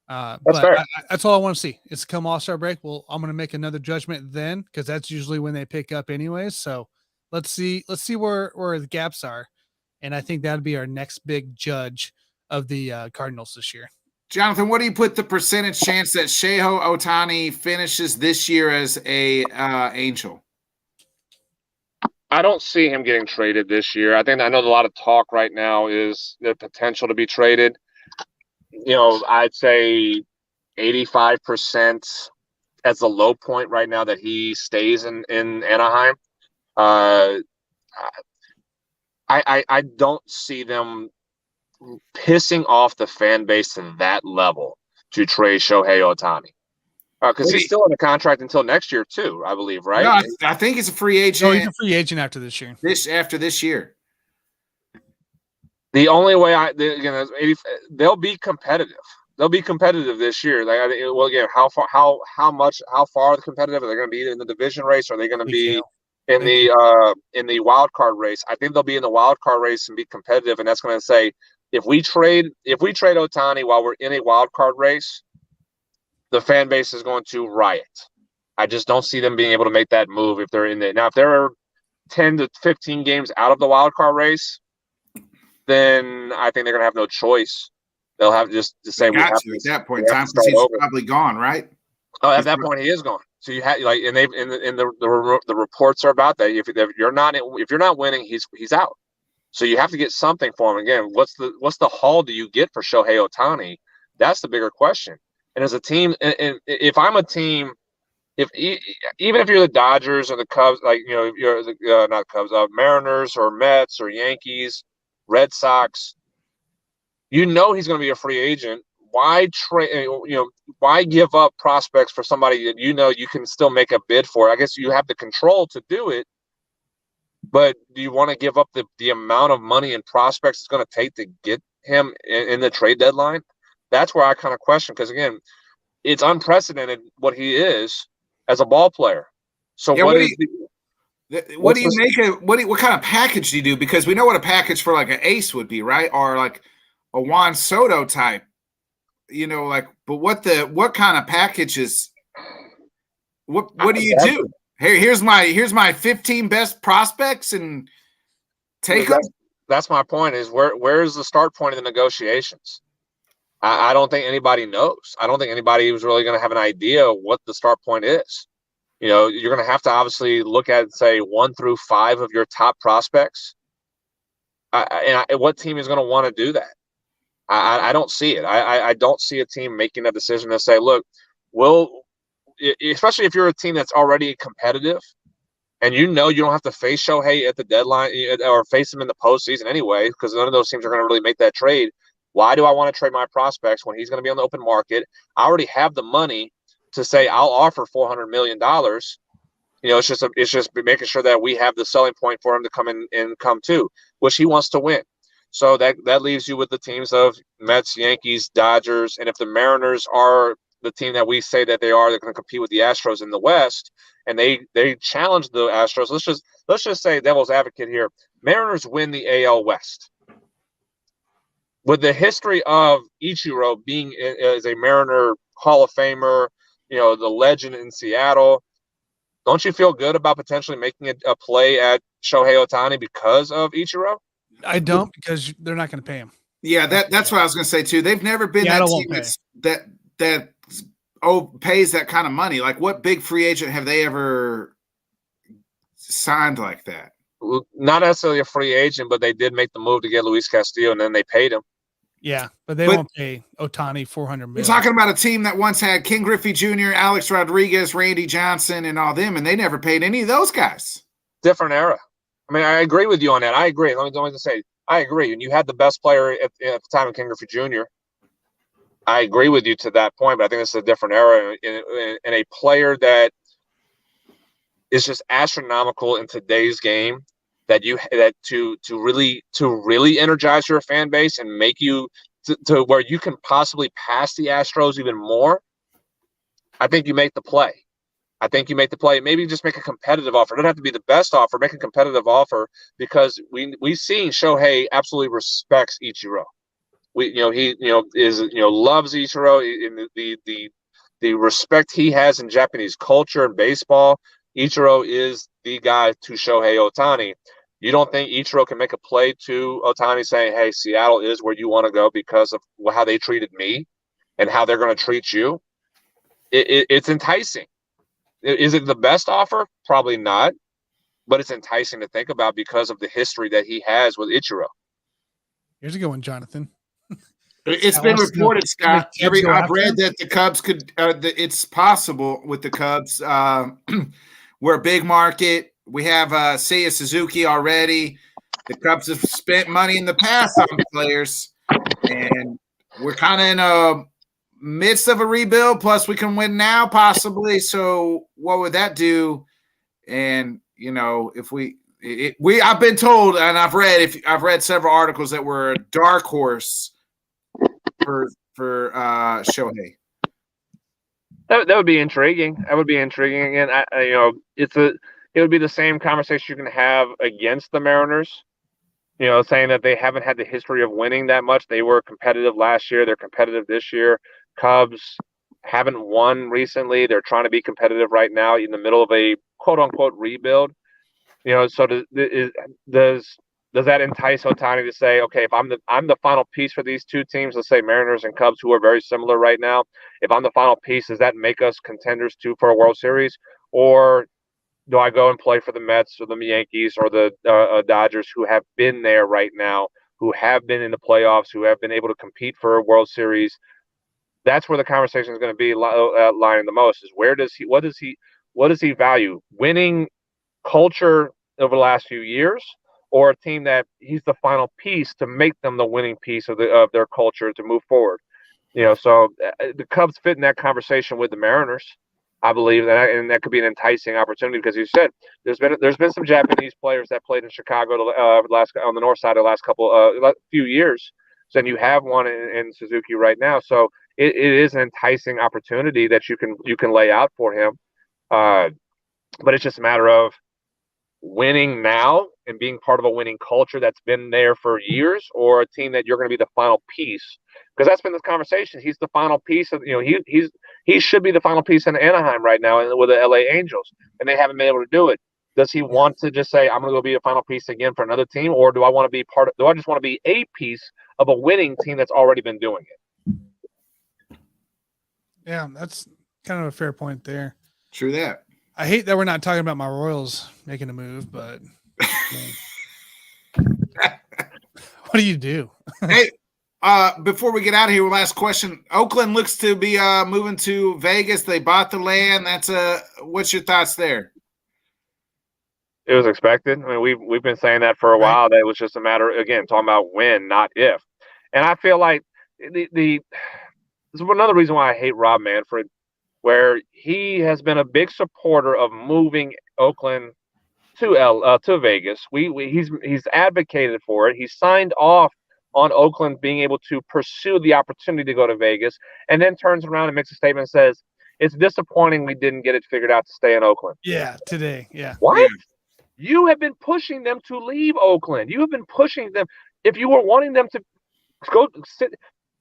That's all I want to see. It's come All-Star break. Well, I'm going to make another judgment then, because that's usually when they pick up anyways. So let's see where the gaps are. And I think that'd be our next big judge of the Cardinals this year. Jonathan, what do you put the percentage chance that Shohei Ohtani finishes this year as a Angel? I don't see him getting traded this year. I know a lot of talk right now is the potential to be traded. I'd say 85% as the low point right now that he stays in Anaheim. I don't see them pissing off the fan base to that level to trade Shohei Ohtani. Because he's still in a contract until next year too, I believe, right? No, I think he's a free agent. No, he's a free agent after this year. After this year. The only way they'll be competitive. They'll be competitive this year. How far competitive are they going to be in the division race? Are they going to be in the wild card race? I think they'll be in the wild card race and be competitive, and that's going to say if we trade Ohtani while we're in a wild card race, the fan base is going to riot. I just don't see them being able to make that move if they're in there. Now, if they're 10 to 15 games out of the wild card race, then I think they're going to have no choice. They'll have just to say at that point in time because he's probably gone, right? Oh, at that point he is gone. So you had and they've in the reports are about that. If you're not winning, he's out. So you have to get something for him. Again, what's the haul do you get for Shohei Ohtani? That's the bigger question. And as a team, and if I'm a team, even if you're the Dodgers or the Cubs, you're the not Cubs, Mariners or Mets or Yankees, Red Sox, he's going to be a free agent. Why trade? Why give up prospects for somebody that you can still make a bid for? I guess you have the control to do it, but do you want to give up the amount of money and prospects it's going to take to get him in the trade deadline? That's where I kind of question, because again, it's unprecedented what he is as a ball player. So what kind of package do you do? Because we know what a package for like an ace would be, right? Or like a Juan Soto type, but what kind of packages? What do you do? Here's my 15 best prospects and take them. That's my point. Is where's the start point of the negotiations? I don't think anybody knows. I don't think anybody was really going to have an idea what the start point is. You're going to have to obviously look at, say, 1 through 5 of your top prospects. What team is going to want to do that? I don't see it. I don't see a team making a decision to say, look, especially if you're a team that's already competitive and you don't have to face Shohei at the deadline or face him in the postseason anyway, because none of those teams are going to really make that trade. Why do I want to trade my prospects when he's going to be on the open market? I already have the money to say I'll offer $400 million. It's just making sure that we have the selling point for him to come in and come to, which he wants to win. So that leaves you with the teams of Mets, Yankees, Dodgers, and if the Mariners are the team that we say that they're going to compete with the Astros in the West, and they challenge the Astros. Let's just say devil's advocate here. Mariners win the AL West. With the history of Ichiro being as a Mariner Hall of Famer, the legend in Seattle, don't you feel good about potentially making a play at Shohei Ohtani because of Ichiro? I don't, because they're not going to pay him. Yeah, that's what I was going to say too. They've never been that team that pays that kind of money. Like, what big free agent have they ever signed like that? Not necessarily a free agent, but they did make the move to get Luis Castillo, and then they paid him. Yeah, but they won't pay Ohtani $400 million. We're talking about a team that once had King Griffey Jr., Alex Rodriguez, Randy Johnson, and all them, and they never paid any of those guys. Different era. I mean, I agree with you on that. I agree. Let me say, I agree. And you had the best player at the time of King Griffey Jr. I agree with you to that point, but I think this is a different era and a player that is just astronomical in today's game. To really energize your fan base and make you to where you can possibly pass the Astros even more. I think you make the play. Maybe just make a competitive offer. It doesn't have to be the best offer. Make a competitive offer, because we've seen Shohei absolutely respects Ichiro. He loves Ichiro, and the respect he has in Japanese culture and baseball. Ichiro is the guy to Shohei Ohtani. You don't think Ichiro can make a play to Ohtani saying, hey, Seattle is where you want to go because of how they treated me? and how they're going to treat you, it's enticing. Is it the best offer? Probably not, but it's enticing to think about because of the history that he has with Ichiro. Here's a good one, Jonathan. It's been reported, Scott. I've read that the Cubs could. It's possible with the Cubs. We're a big market. We have Seiya Suzuki already. The Cubs have spent money in the past on players, and we're kind of in a midst of a rebuild. Plus, we can win now, possibly. So, what would that do? And if I've been told, and I've read several articles that we're a dark horse for Shohei. That would be intriguing. That would be intriguing. And it would be the same conversation you can have against the Mariners. Saying that they haven't had the history of winning that much. They were competitive last year. They're competitive this year. Cubs haven't won recently. They're trying to be competitive right now in the middle of a quote unquote rebuild. So does that entice Ohtani to say, okay, if I'm the final piece for these two teams, let's say Mariners and Cubs, who are very similar right now, if I'm the final piece, does that make us contenders too for a World Series? Or do I go and play for the Mets or the Yankees or the Dodgers, who have been there right now, who have been in the playoffs, who have been able to compete for a World Series? That's where the conversation is going to be lying the most. Is what does he value? Winning culture over the last few years, or a team that he's the final piece to make them the winning piece of their culture to move forward? So the Cubs fit in that conversation with the Mariners. I believe that could be an enticing opportunity because you said there's been some Japanese players that played in Chicago on the north side of the last few years. So then you have one in Suzuki right now. So it is an enticing opportunity that you can lay out for him. But it's just a matter of winning now and being part of a winning culture that's been there for years, or a team that you're going to be the final piece. Because that's been the conversation. He's the final piece of, he should be the final piece in Anaheim right now with the LA Angels, and they haven't been able to do it. Does he want to just say, I'm going to go be a final piece again for another team, or do I just want to be a piece of a winning team that's already been doing it? Yeah, that's kind of a fair point there. True that. I hate that we're not talking about my Royals making a move, but what do you do? Hey, before we get out of here, last question. Oakland looks to be moving to Vegas. They bought the land. What's your thoughts there? It was expected. I mean, we've been saying that for a while. That it was just a matter, again, talking about when, not if. And I feel like this is another reason why I hate Rob Manfred, where he has been a big supporter of moving Oakland to Vegas. He's advocated for it. He signed off on Oakland being able to pursue the opportunity to go to Vegas, and then turns around and makes a statement and says, it's disappointing we didn't get it figured out to stay in Oakland. Yeah, today. Yeah. What? Yeah. You have been pushing them to leave Oakland. You have been pushing them. If you were wanting them to go sit,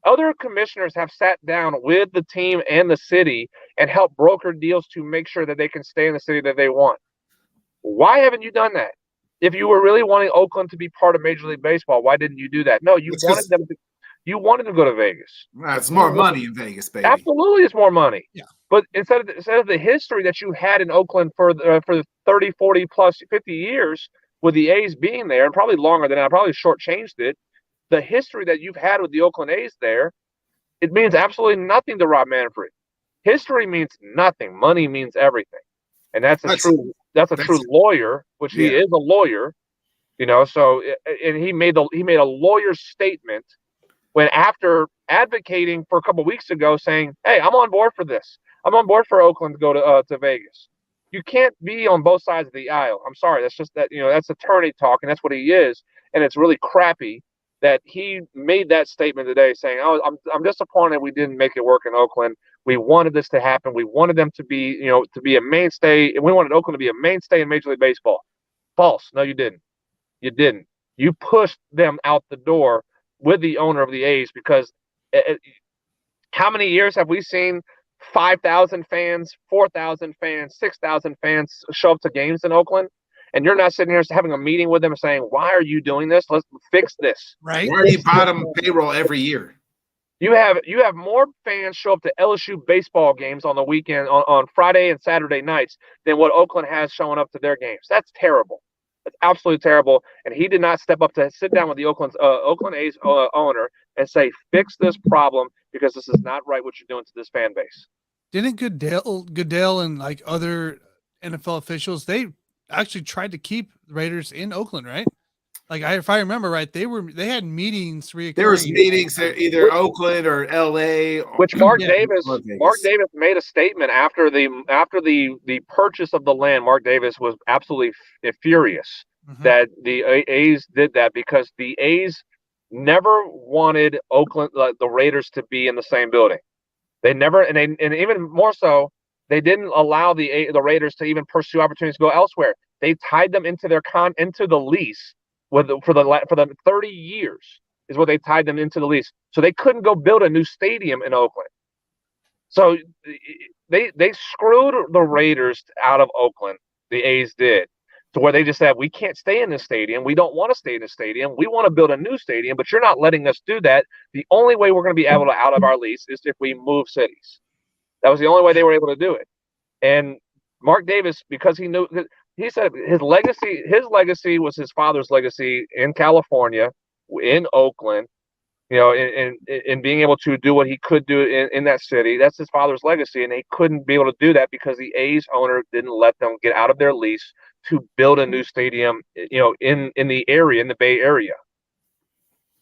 other commissioners have sat down with the team and the city and helped broker deals to make sure that they can stay in the city that they want. Why haven't you done that? If you were really wanting Oakland to be part of Major League Baseball, why didn't you do that? No, you wanted them to go to Vegas. Well, it's more money in Vegas, baby. Absolutely, it's more money. Yeah. But instead of the history that you had in Oakland for 30, 40 plus 50 years with the A's being there, and probably longer than I probably shortchanged it, the history that you've had with the Oakland A's there, it means absolutely nothing to Rob Manfred. History means nothing. Money means everything. And that's a true lawyer, which he is a lawyer, so, and he made a lawyer's statement when, after advocating for a couple of weeks ago, saying, hey, I'm on board for this. I'm on board for Oakland to go to Vegas. You can't be on both sides of the aisle. I'm sorry. That's just that, that's attorney talk, and that's what he is. And it's really crappy that he made that statement today saying, oh, I'm disappointed we didn't make it work in Oakland. We wanted this to happen. We wanted them to be, to be a mainstay. We wanted Oakland to be a mainstay in Major League Baseball. False. No, you didn't. You didn't. You pushed them out the door with the owner of the A's, because how many years have we seen 5,000 fans, 4,000 fans, 6,000 fans show up to games in Oakland? And you're not sitting here having a meeting with them and saying, why are you doing this? Let's fix this. Right. Why are you bottom payroll every year? You have more fans show up to LSU baseball games on the weekend on Friday and Saturday nights than what Oakland has showing up to their games. That's terrible. That's absolutely terrible. And he did not step up to sit down with the Oakland A's owner and say, fix this problem because this is not right what you're doing to this fan base. Didn't Goodell and like other NFL officials, they actually tried to keep the Raiders in Oakland, right? Like if I remember right, they had meetings. There was meetings at either Oakland or LA. Which Mark Davis made a statement after the purchase of the land. Mark Davis was absolutely furious that the A's did that because the A's never wanted Oakland, the Raiders, to be in the same building. They never, and even more so, they didn't allow the Raiders to even pursue opportunities to go elsewhere. They tied them into into the lease. For the 30 years is what they tied them into the lease. So they couldn't go build a new stadium in Oakland. So they screwed the Raiders out of Oakland, the A's did, to where they just said, we can't stay in this stadium. We don't want to stay in this stadium. We want to build a new stadium, but you're not letting us do that. The only way we're going to be able to out of our lease is if we move cities. That was the only way they were able to do it. And Mark Davis, because he knew – he said his legacy was his father's legacy in California, in Oakland, in being able to do what he could do in that city. That's his father's legacy, and they couldn't be able to do that because the A's owner didn't let them get out of their lease to build a new stadium, in the area, in the Bay Area.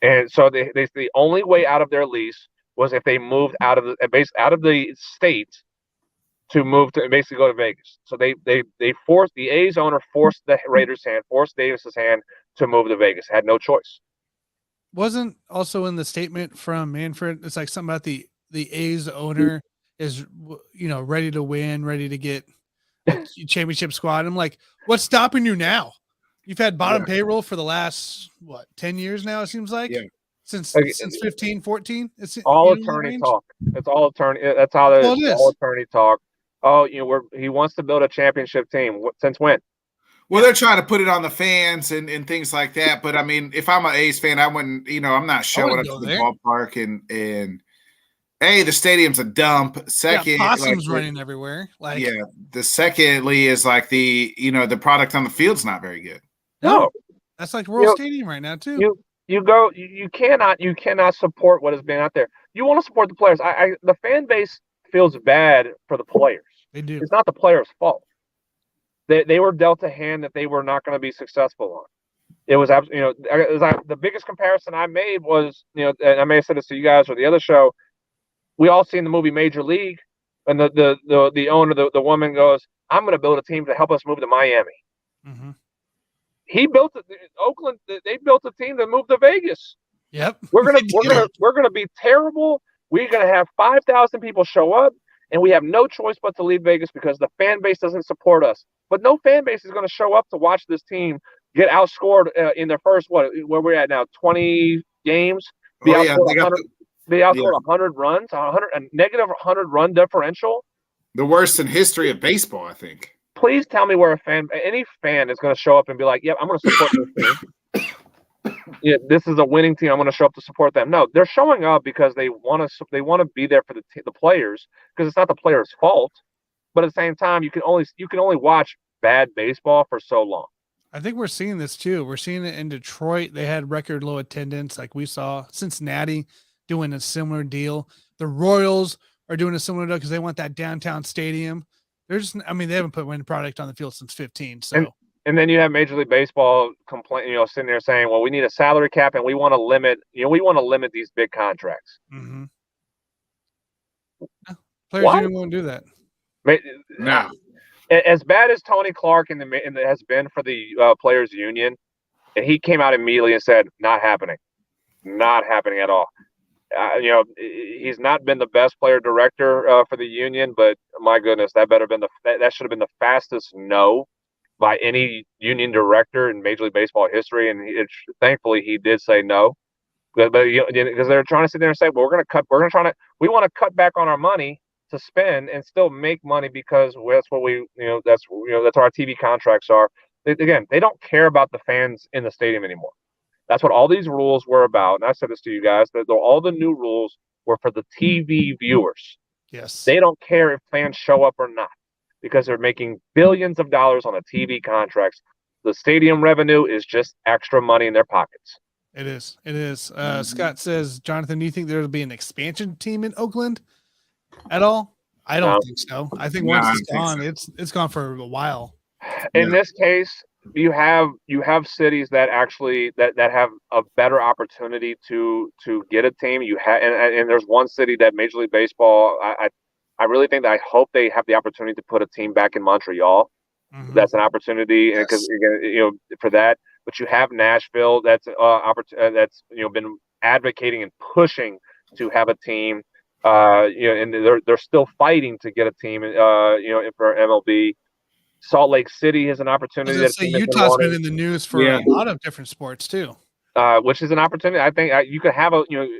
And so the only way out of their lease was if they moved out of the state to move to basically go to Vegas. So they forced the A's owner, forced the Raiders' hand, forced Davis's hand to move to Vegas. Had no choice. Wasn't also in the statement from Manfred, it's like something about the A's owner is, ready to win, ready to get a championship squad. I'm like, what's stopping you now? You've had bottom payroll for the last 10 years now, it seems like. Yeah. Since 15, 14. It's all attorney talk. It's all attorney. That's how it is. All attorney talk. Oh, he wants to build a championship team. Since when? Well, they're trying to put it on the fans and things like that. But I mean, if I'm an A's fan, I wouldn't, I'm not showing up to the ballpark and the stadium's a dump. Second, possums running everywhere. The secondly is like the product on the field's not very good. No, that's like Royal Stadium right now too. You cannot support what has been out there. You want to support the players. The fan base feels bad for the players. They do. It's not the players' fault. They were dealt a hand that they were not going to be successful on. It was the biggest comparison I made was, and I may have said this to you guys or the other show. We all seen the movie Major League, and the owner, the woman goes, "I'm going to build a team to help us move to Miami." Mm-hmm. He built Oakland. They built a team to move to Vegas. Yep. We're gonna be terrible. We're gonna have 5,000 people show up, and we have no choice but to leave Vegas because the fan base doesn't support us. But no fan base is going to show up to watch this team get outscored in their first where we're at now 20 games. They outscored 100 runs, a negative 100 run differential. The worst in history of baseball, I think. Please tell me where any fan is going to show up and be like, "Yep, I'm going to support this team. This is a winning team. I'm going to show up to support them." No, they're showing up because they want to be there for the players because it's not the players' fault. But at the same time, you can only watch bad baseball for so long. I think we're seeing this too. We're seeing it in Detroit. They had record low attendance, like we saw. Cincinnati doing a similar deal. The Royals are doing a similar deal because they want that downtown stadium. They haven't put winning product on the field since 15. So, and then you have Major League Baseball sitting there saying, "Well, we need a salary cap and we want to limit these big contracts." Mm-hmm. Players Union won't do that. No. As bad as Tony Clark has been for the Players Union, and he came out immediately and said, "Not happening at all." He's not been the best player director for the union, but my goodness, that should have been the fastest no by any union director in Major League Baseball history. And thankfully he did say no, but because they're trying to sit there and say, "Well, we want to cut back on our money to spend and still make money because that's what that's what our TV contracts are." They don't care about the fans in the stadium anymore. That's what all these rules were about. And I said this to you guys, that all the new rules were for the TV viewers. Yes. They don't care if fans show up or not because they're making billions of dollars on the TV contracts. The stadium revenue is just extra money in their pockets. It is. It is. Scott says, Jonathan, do you think there will be an expansion team in Oakland at all? I don't think so. I think once it's gone, it's gone for a while. In this case, you have cities that actually that have a better opportunity to get a team. You have and there's one city that Major League Baseball. I really think that I hope they have the opportunity to put a team back in Montreal. Mm-hmm. That's an opportunity, and because for that. But you have Nashville. That's that's been advocating and pushing to have a team. And they're still fighting to get a team. For MLB. Salt Lake City is an opportunity. Utah's been in the news for a lot of different sports too. Which is an opportunity. I think you could have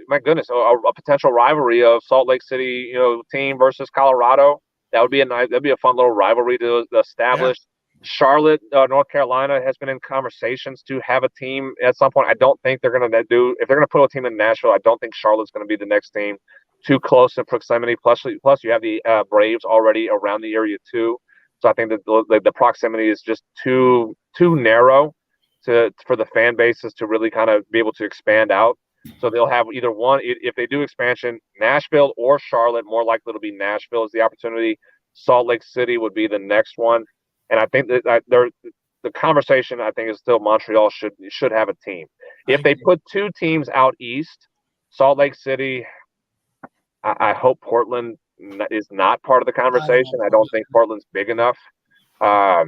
my goodness, a potential rivalry of Salt Lake City, team versus Colorado. That'd be a fun little rivalry to establish. Yeah. Charlotte, North Carolina has been in conversations to have a team at some point. I don't think they're going to if they're going to put a team in Nashville. I don't think Charlotte's going to be the next team. Too close in proximity. Plus you have the Braves already around the area too. So I think that the proximity is just too narrow for the fan bases to really kind of be able to expand out. So they'll have either one. If they do expansion, Nashville or Charlotte. More likely to be Nashville is the opportunity. Salt Lake City would be the next one. And I think that the conversation I think is still Montreal should have a team. If they put two teams out east, Salt Lake City, I hope Portland is not part of the conversation. I don't think Portland's big enough. So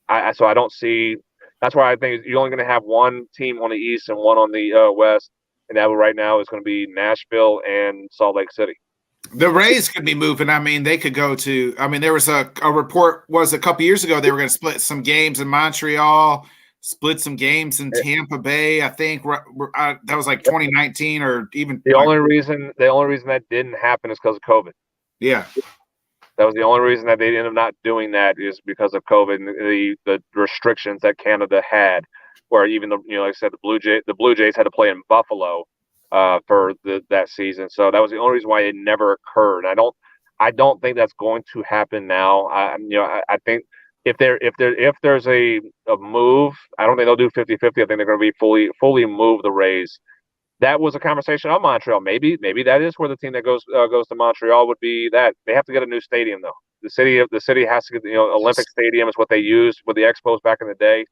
I don't see. That's why I think you're only going to have one team on the east and one on the west, and that right now is going to be Nashville and Salt Lake City. The Rays could be moving. I mean, they could go to. I mean, there was a report a couple years ago they were going to split some games in Montreal, split some games in Tampa Bay. I think that was like 2019 or even. The only reason that didn't happen is because of COVID. Yeah, that was the only reason that they ended up not doing that is because of COVID and the restrictions that Canada had, where even like I said, the Blue Jays had to play in Buffalo for that season. So that was the only reason why it never occurred. I don't think that's going to happen now. I think if there's a move, I don't think they'll do 50-50. I think they're going to be fully move the Rays. That was a conversation on Montreal. Maybe that is where the team that goes to Montreal would be. That they have to get a new stadium though. The city has to get Olympic Stadium is what they used with the Expos back in the day.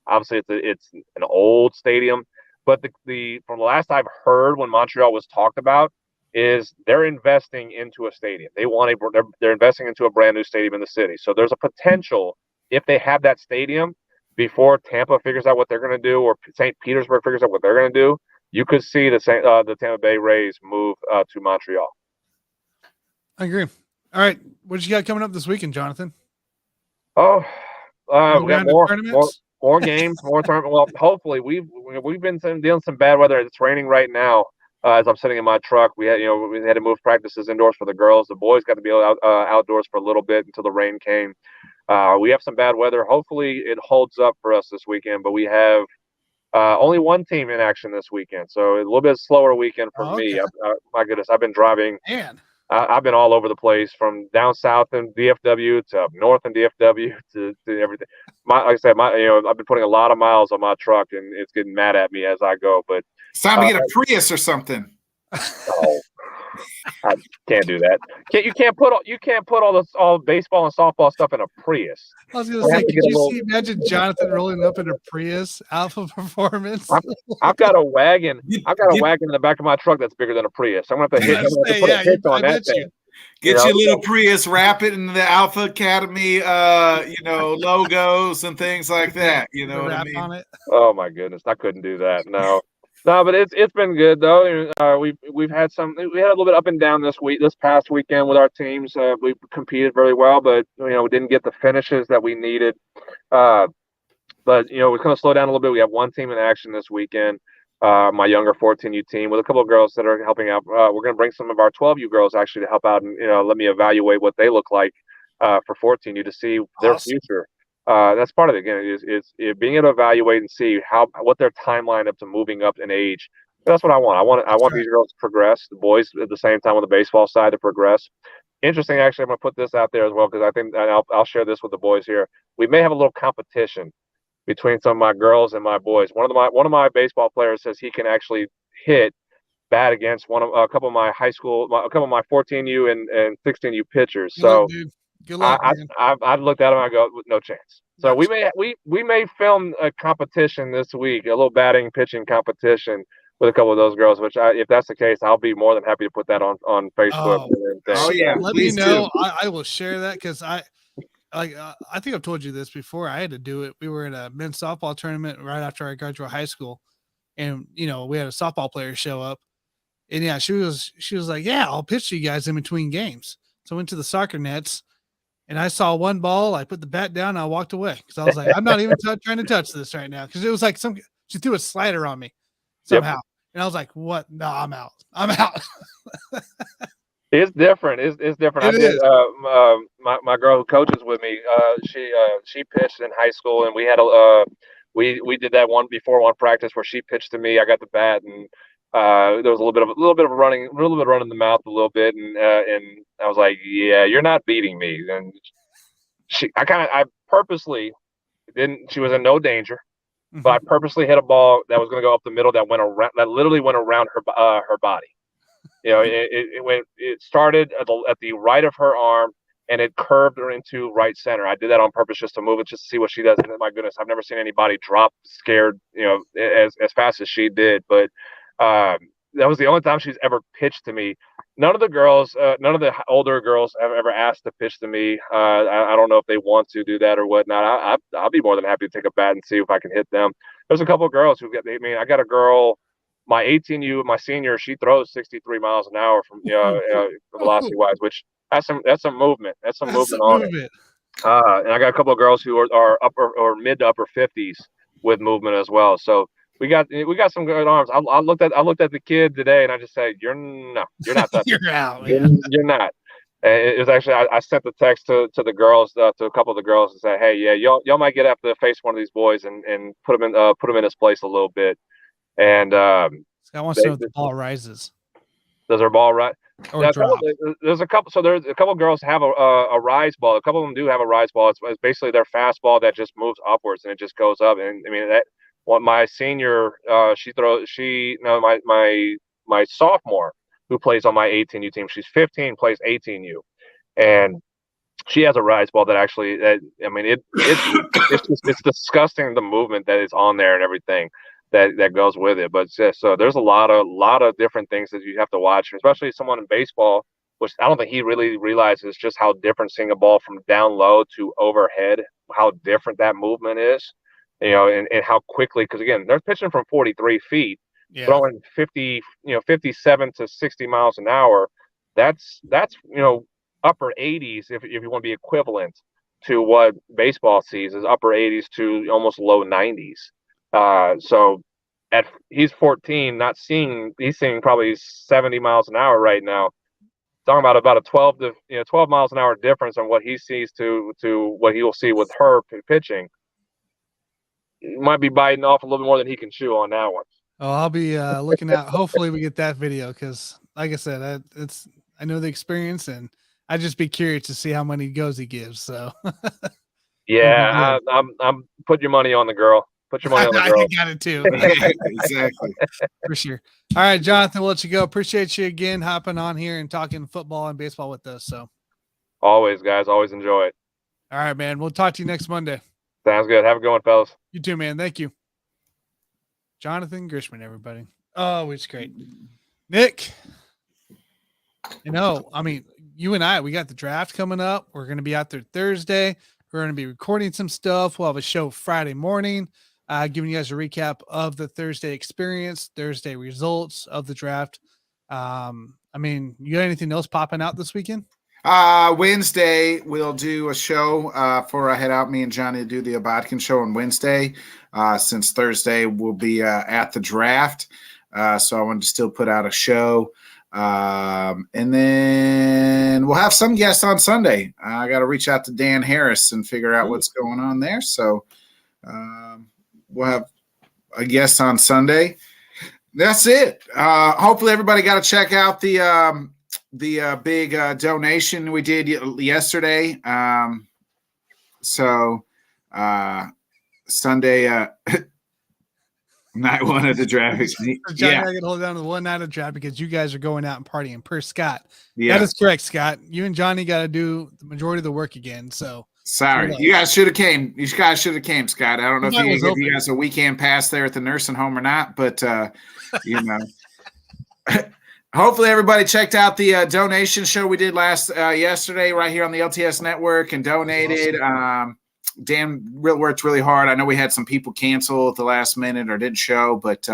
Obviously, it's an old stadium, but the from the last I've heard when Montreal was talked about is they're investing into a stadium. They're investing into a brand new stadium in the city. So there's a potential if they have that stadium before Tampa figures out what they're going to do or St. Petersburg figures out what they're going to do. You could see the Tampa Bay Rays move to Montreal. I agree. All right, what you got coming up this weekend, Jonathan? Oh, we got more games, more tournament. Well, hopefully we've been dealing some bad weather. It's raining right now. As I'm sitting in my truck, we had to move practices indoors for the girls. The boys got to be outdoors for a little bit until the rain came. We have some bad weather. Hopefully it holds up for us this weekend, but we have only one team in action this weekend, so a little bit slower weekend for me. My goodness, I've been driving. Man, I've been all over the place from down south in DFW to up north in DFW to everything. Like I said, I've been putting a lot of miles on my truck, and it's getting mad at me as I go. But it's time to get a Prius or something. Oh, I can't do that. You can't put all baseball and softball stuff in a Prius. I was going to say, imagine Jonathan rolling up in a Prius Alpha Performance? I've got a wagon. I've got a wagon in the back of my truck that's bigger than a Prius. I'm going to have to put a hitch on that thing. Get your little Prius, wrap it in the Alpha Academy, logos and things like that. You know what I mean? On it. Oh my goodness, I couldn't do that. No, but it's been good though. We had a little bit up and down this past weekend with our teams. We competed very well, but we didn't get the finishes that we needed. But we're going to slow down a little bit. We have one team in action this weekend. My younger 14U team with a couple of girls that are helping out. We're going to bring some of our 12U girls actually to help out and let me evaluate what they look like for 14U to see their future. That's part of it. Again, is being able to evaluate and see what their timeline up to moving up in age That's what I want. I want right. these girls to progress. The boys at the same time on the baseball side to progress. Interesting, actually, I'm going to put this out there as well because I think I'll share this with the boys here. We may have a little competition between some of my girls and my boys. One of my baseball players says he can actually bat against a couple of my high school, a couple of my 14U and 16U pitchers. Good luck, So dude. Good luck, man. I looked at him. I go, no chance. So No we may film a competition this week, a little batting pitching competition with a couple of those girls. Which if that's the case, I'll be more than happy to put that on Facebook. Oh yeah, let me please know. do. I will share that because I think I've told you this before. I had to do it. We were in a men's softball tournament right after I graduated high school, and we had a softball player show up, and yeah, she was like, yeah, I'll pitch you guys in between games. So I went to the soccer nets. And I saw one ball. I put the bat down. And I walked away because I was like, I'm not even trying to touch this right now because it was like she threw a slider on me somehow, Yep. and I was like, "What? No, I'm out. I'm out." It's different. It's different. My girl who coaches with me. She pitched in high school, and we had we did that one practice where she pitched to me. I got the bat, and there was a little bit of running the mouth a little bit, and I was like, yeah, you're not beating me. And I purposely didn't. She was in no danger, but I purposely hit a ball that was going to go up the middle that literally went around her body. It started at the right of her arm and it curved her into right center. I did that on purpose just to move it, just to see what she does. And my goodness, I've never seen anybody drop scared, as fast as she did. But that was the only time she's ever pitched to me. None of the older girls have ever asked to pitch to me. I don't know if they want to do that or whatnot. I'll be more than happy to take a bat and see if I can hit them. There's a couple of girls I got a girl, my 18U, my senior, she throws 63 miles an hour from velocity wise, which that's some movement. That's some movement on it. And I got a couple of girls who are upper or mid to upper 50s with movement as well. So we got some good arms. I looked at the kid today and I just said, you're not touching. You're out. Yeah. You're not. It was actually I sent the text to the girls, to a couple of the girls, and said, hey, yeah, y'all might get have to face one of these boys and put him in his place a little bit. And I want to know if the ball rises. Does her ball rise? Or drop. There's a couple. So there's a couple of girls have a rise ball. A couple of them do have a rise ball. It's basically their fastball that just moves upwards and it just goes up. And I mean my senior, my sophomore who plays on my 18U team. She's 15, plays 18U, and she has a rise ball that actually. It's disgusting the movement that is on there and everything that goes with it. But so there's a lot of different things that you have to watch, especially someone in baseball, which I don't think he really realizes just how different seeing a ball from down low to overhead, how different that movement is, and how quickly, because again, they're pitching from 43 feet, throwing 57 to 60 miles an hour. That's upper 80s if you want to be equivalent to what baseball sees is upper 80s to almost low 90s. So he's 14, he's seeing probably 70 miles an hour right now. Talking about a 12 miles an hour difference on what he sees to what he will see with her pitching. He might be biting off a little bit more than he can chew on that one. Oh, I'll be looking out. Hopefully we get that video because, like I said, I know the experience and I'd just be curious to see how many goes he gives. So yeah, I'm putting your money on the girl. Put your money on the girl. I got it too. Exactly. For sure. All right, Jonathan, we'll let you go. Appreciate you again hopping on here and talking football and baseball with us. So always, guys, always enjoy it. All right, man. We'll talk to you next Monday. Sounds good. Have a good one, fellas. You too, man. Thank you. Jonathan Grishman, everybody. Oh, it's great. Nick, you and I, we got the draft coming up. We're going to be out there Thursday. We're going to be recording some stuff. We'll have a show Friday morning, giving you guys a recap of the Thursday experience, Thursday results of the draft. You got anything else popping out this weekend? Wednesday, we'll do a show before I head out. Me and Johnny do the Abadkin show on Wednesday, since Thursday we'll be at the draft. So I wanted to still put out a show. And then we'll have some guests on Sunday. I got to reach out to Dan Harris and figure out what's going on there. So we'll have a guest on Sunday. That's it. Hopefully everybody got to check out the big donation we did yesterday. Sunday night one of the draft. John, I got to hold down to the one night of the draft because you guys are going out and partying per Scott. Yeah. That is correct, Scott. You and Johnny got to do the majority of the work again. So sorry, you guys should have came. You guys should have came, Scott. I don't know if you give you guys a weekend pass there at the nursing home or not, but you know. Hopefully everybody checked out the donation show we did yesterday right here on the LTS network and donated. Awesome. Dan worked really hard. I know we had some people cancel at the last minute or didn't show, but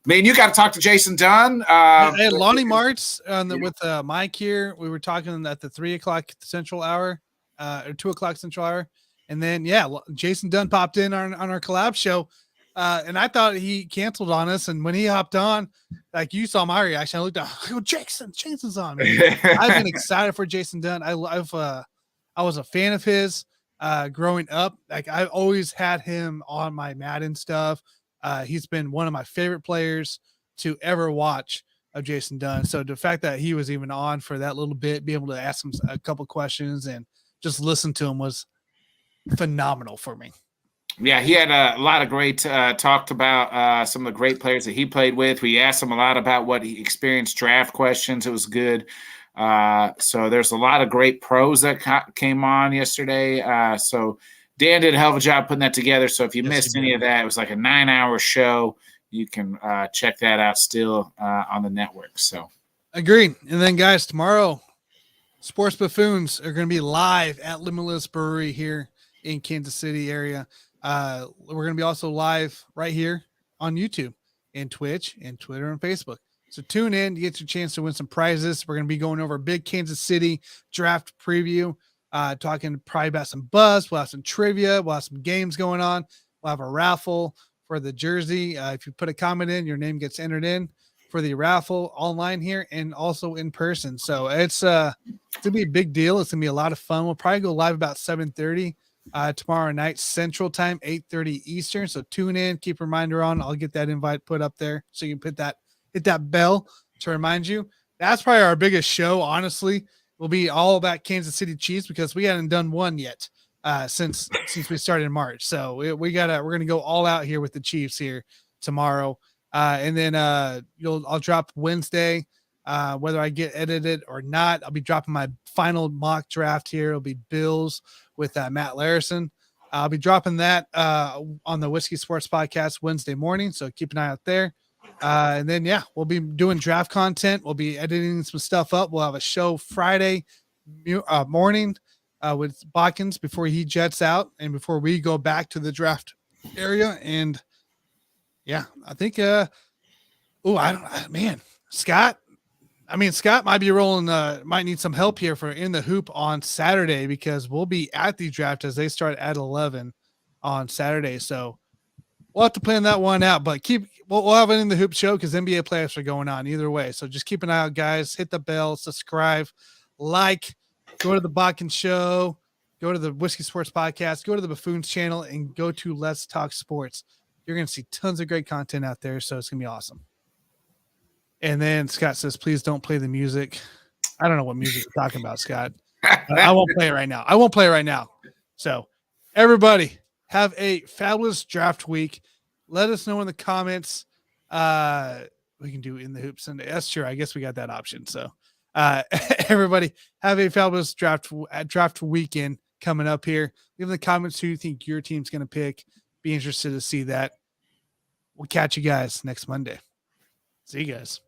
man, you got to talk to Jason Dunn. Hey, Lonnie Martz with Mike here. We were talking at the 3 o'clock Central hour, or 2 o'clock Central hour, and then Jason Dunn popped in on our collab show, and I thought he canceled on us. And when he hopped on, like you saw my reaction, I looked down. I go, Jason's on, man. I've been excited for Jason Dunn. I was a fan of his. Growing up, like I always had him on my Madden stuff. He's been one of my favorite players to ever watch of Jason Dunn. So the fact that he was even on for that little bit, be able to ask him a couple questions and just listen to him was phenomenal for me. Yeah, he had a lot of great talked about some of the great players that he played with. We asked him a lot about what he experienced, draft questions. It was good. So there's a lot of great pros that came on yesterday. So Dan did a hell of a job putting that together. So if you missed any of that, it was like a 9-hour show. You can check that out still on the network. So agreed. And then guys, tomorrow, Sports Buffoons are going to be live at Limitless Brewery here in Kansas City area. We're going to be also live right here on YouTube and Twitch and Twitter and Facebook. So tune in to get your chance to win some prizes. We're going to be going over a big Kansas City draft preview, talking probably about some buzz. We'll have some trivia. We'll have some games going on. We'll have a raffle for the jersey. If you put a comment in, your name gets entered in for the raffle online here and also in person. So it's going to be a big deal. It's going to be a lot of fun. We'll probably go live about 7:30 tomorrow night Central Time, 8:30 Eastern. So tune in. Keep a reminder on. I'll get that invite put up there so you can hit that bell to remind you. That's probably our biggest show, honestly. Will be all about Kansas City Chiefs because we hadn't done one yet since we started in March. So we're gonna go all out here with the Chiefs here tomorrow, and then I'll drop Wednesday, whether I get edited or not. I'll be dropping my final mock draft here. It'll be Bills with Matt Larison. I'll be dropping that on the Whiskey Sports Podcast Wednesday morning. So keep an eye out there. And then, we'll be doing draft content. We'll be editing some stuff up. We'll have a show Friday morning with Botkins before he jets out and before we go back to the draft area. And I think, Scott might be rolling, might need some help here for In the Hoop on Saturday because we'll be at the draft as they start at 11 on Saturday. So we'll have to plan that one out, but we'll have it In the Hoop show because NBA playoffs are going on either way. So just keep an eye out, guys. Hit the bell, subscribe, go to the Bakken show, go to the Whiskey Sports Podcast, go to the Buffoons channel, and go to Let's Talk Sports. You're going to see tons of great content out there, so it's going to be awesome. And then Scott says, please don't play the music. I don't know what music you're talking about, Scott. I won't play it right now. So everybody, have a fabulous draft week. Let us know in the comments. We can do In the Hoop Sunday. That's true. I guess we got that option. So everybody, have a fabulous draft weekend coming up here. Leave in the comments who you think your team's going to pick. Be interested to see that. We'll catch you guys next Monday. See you guys.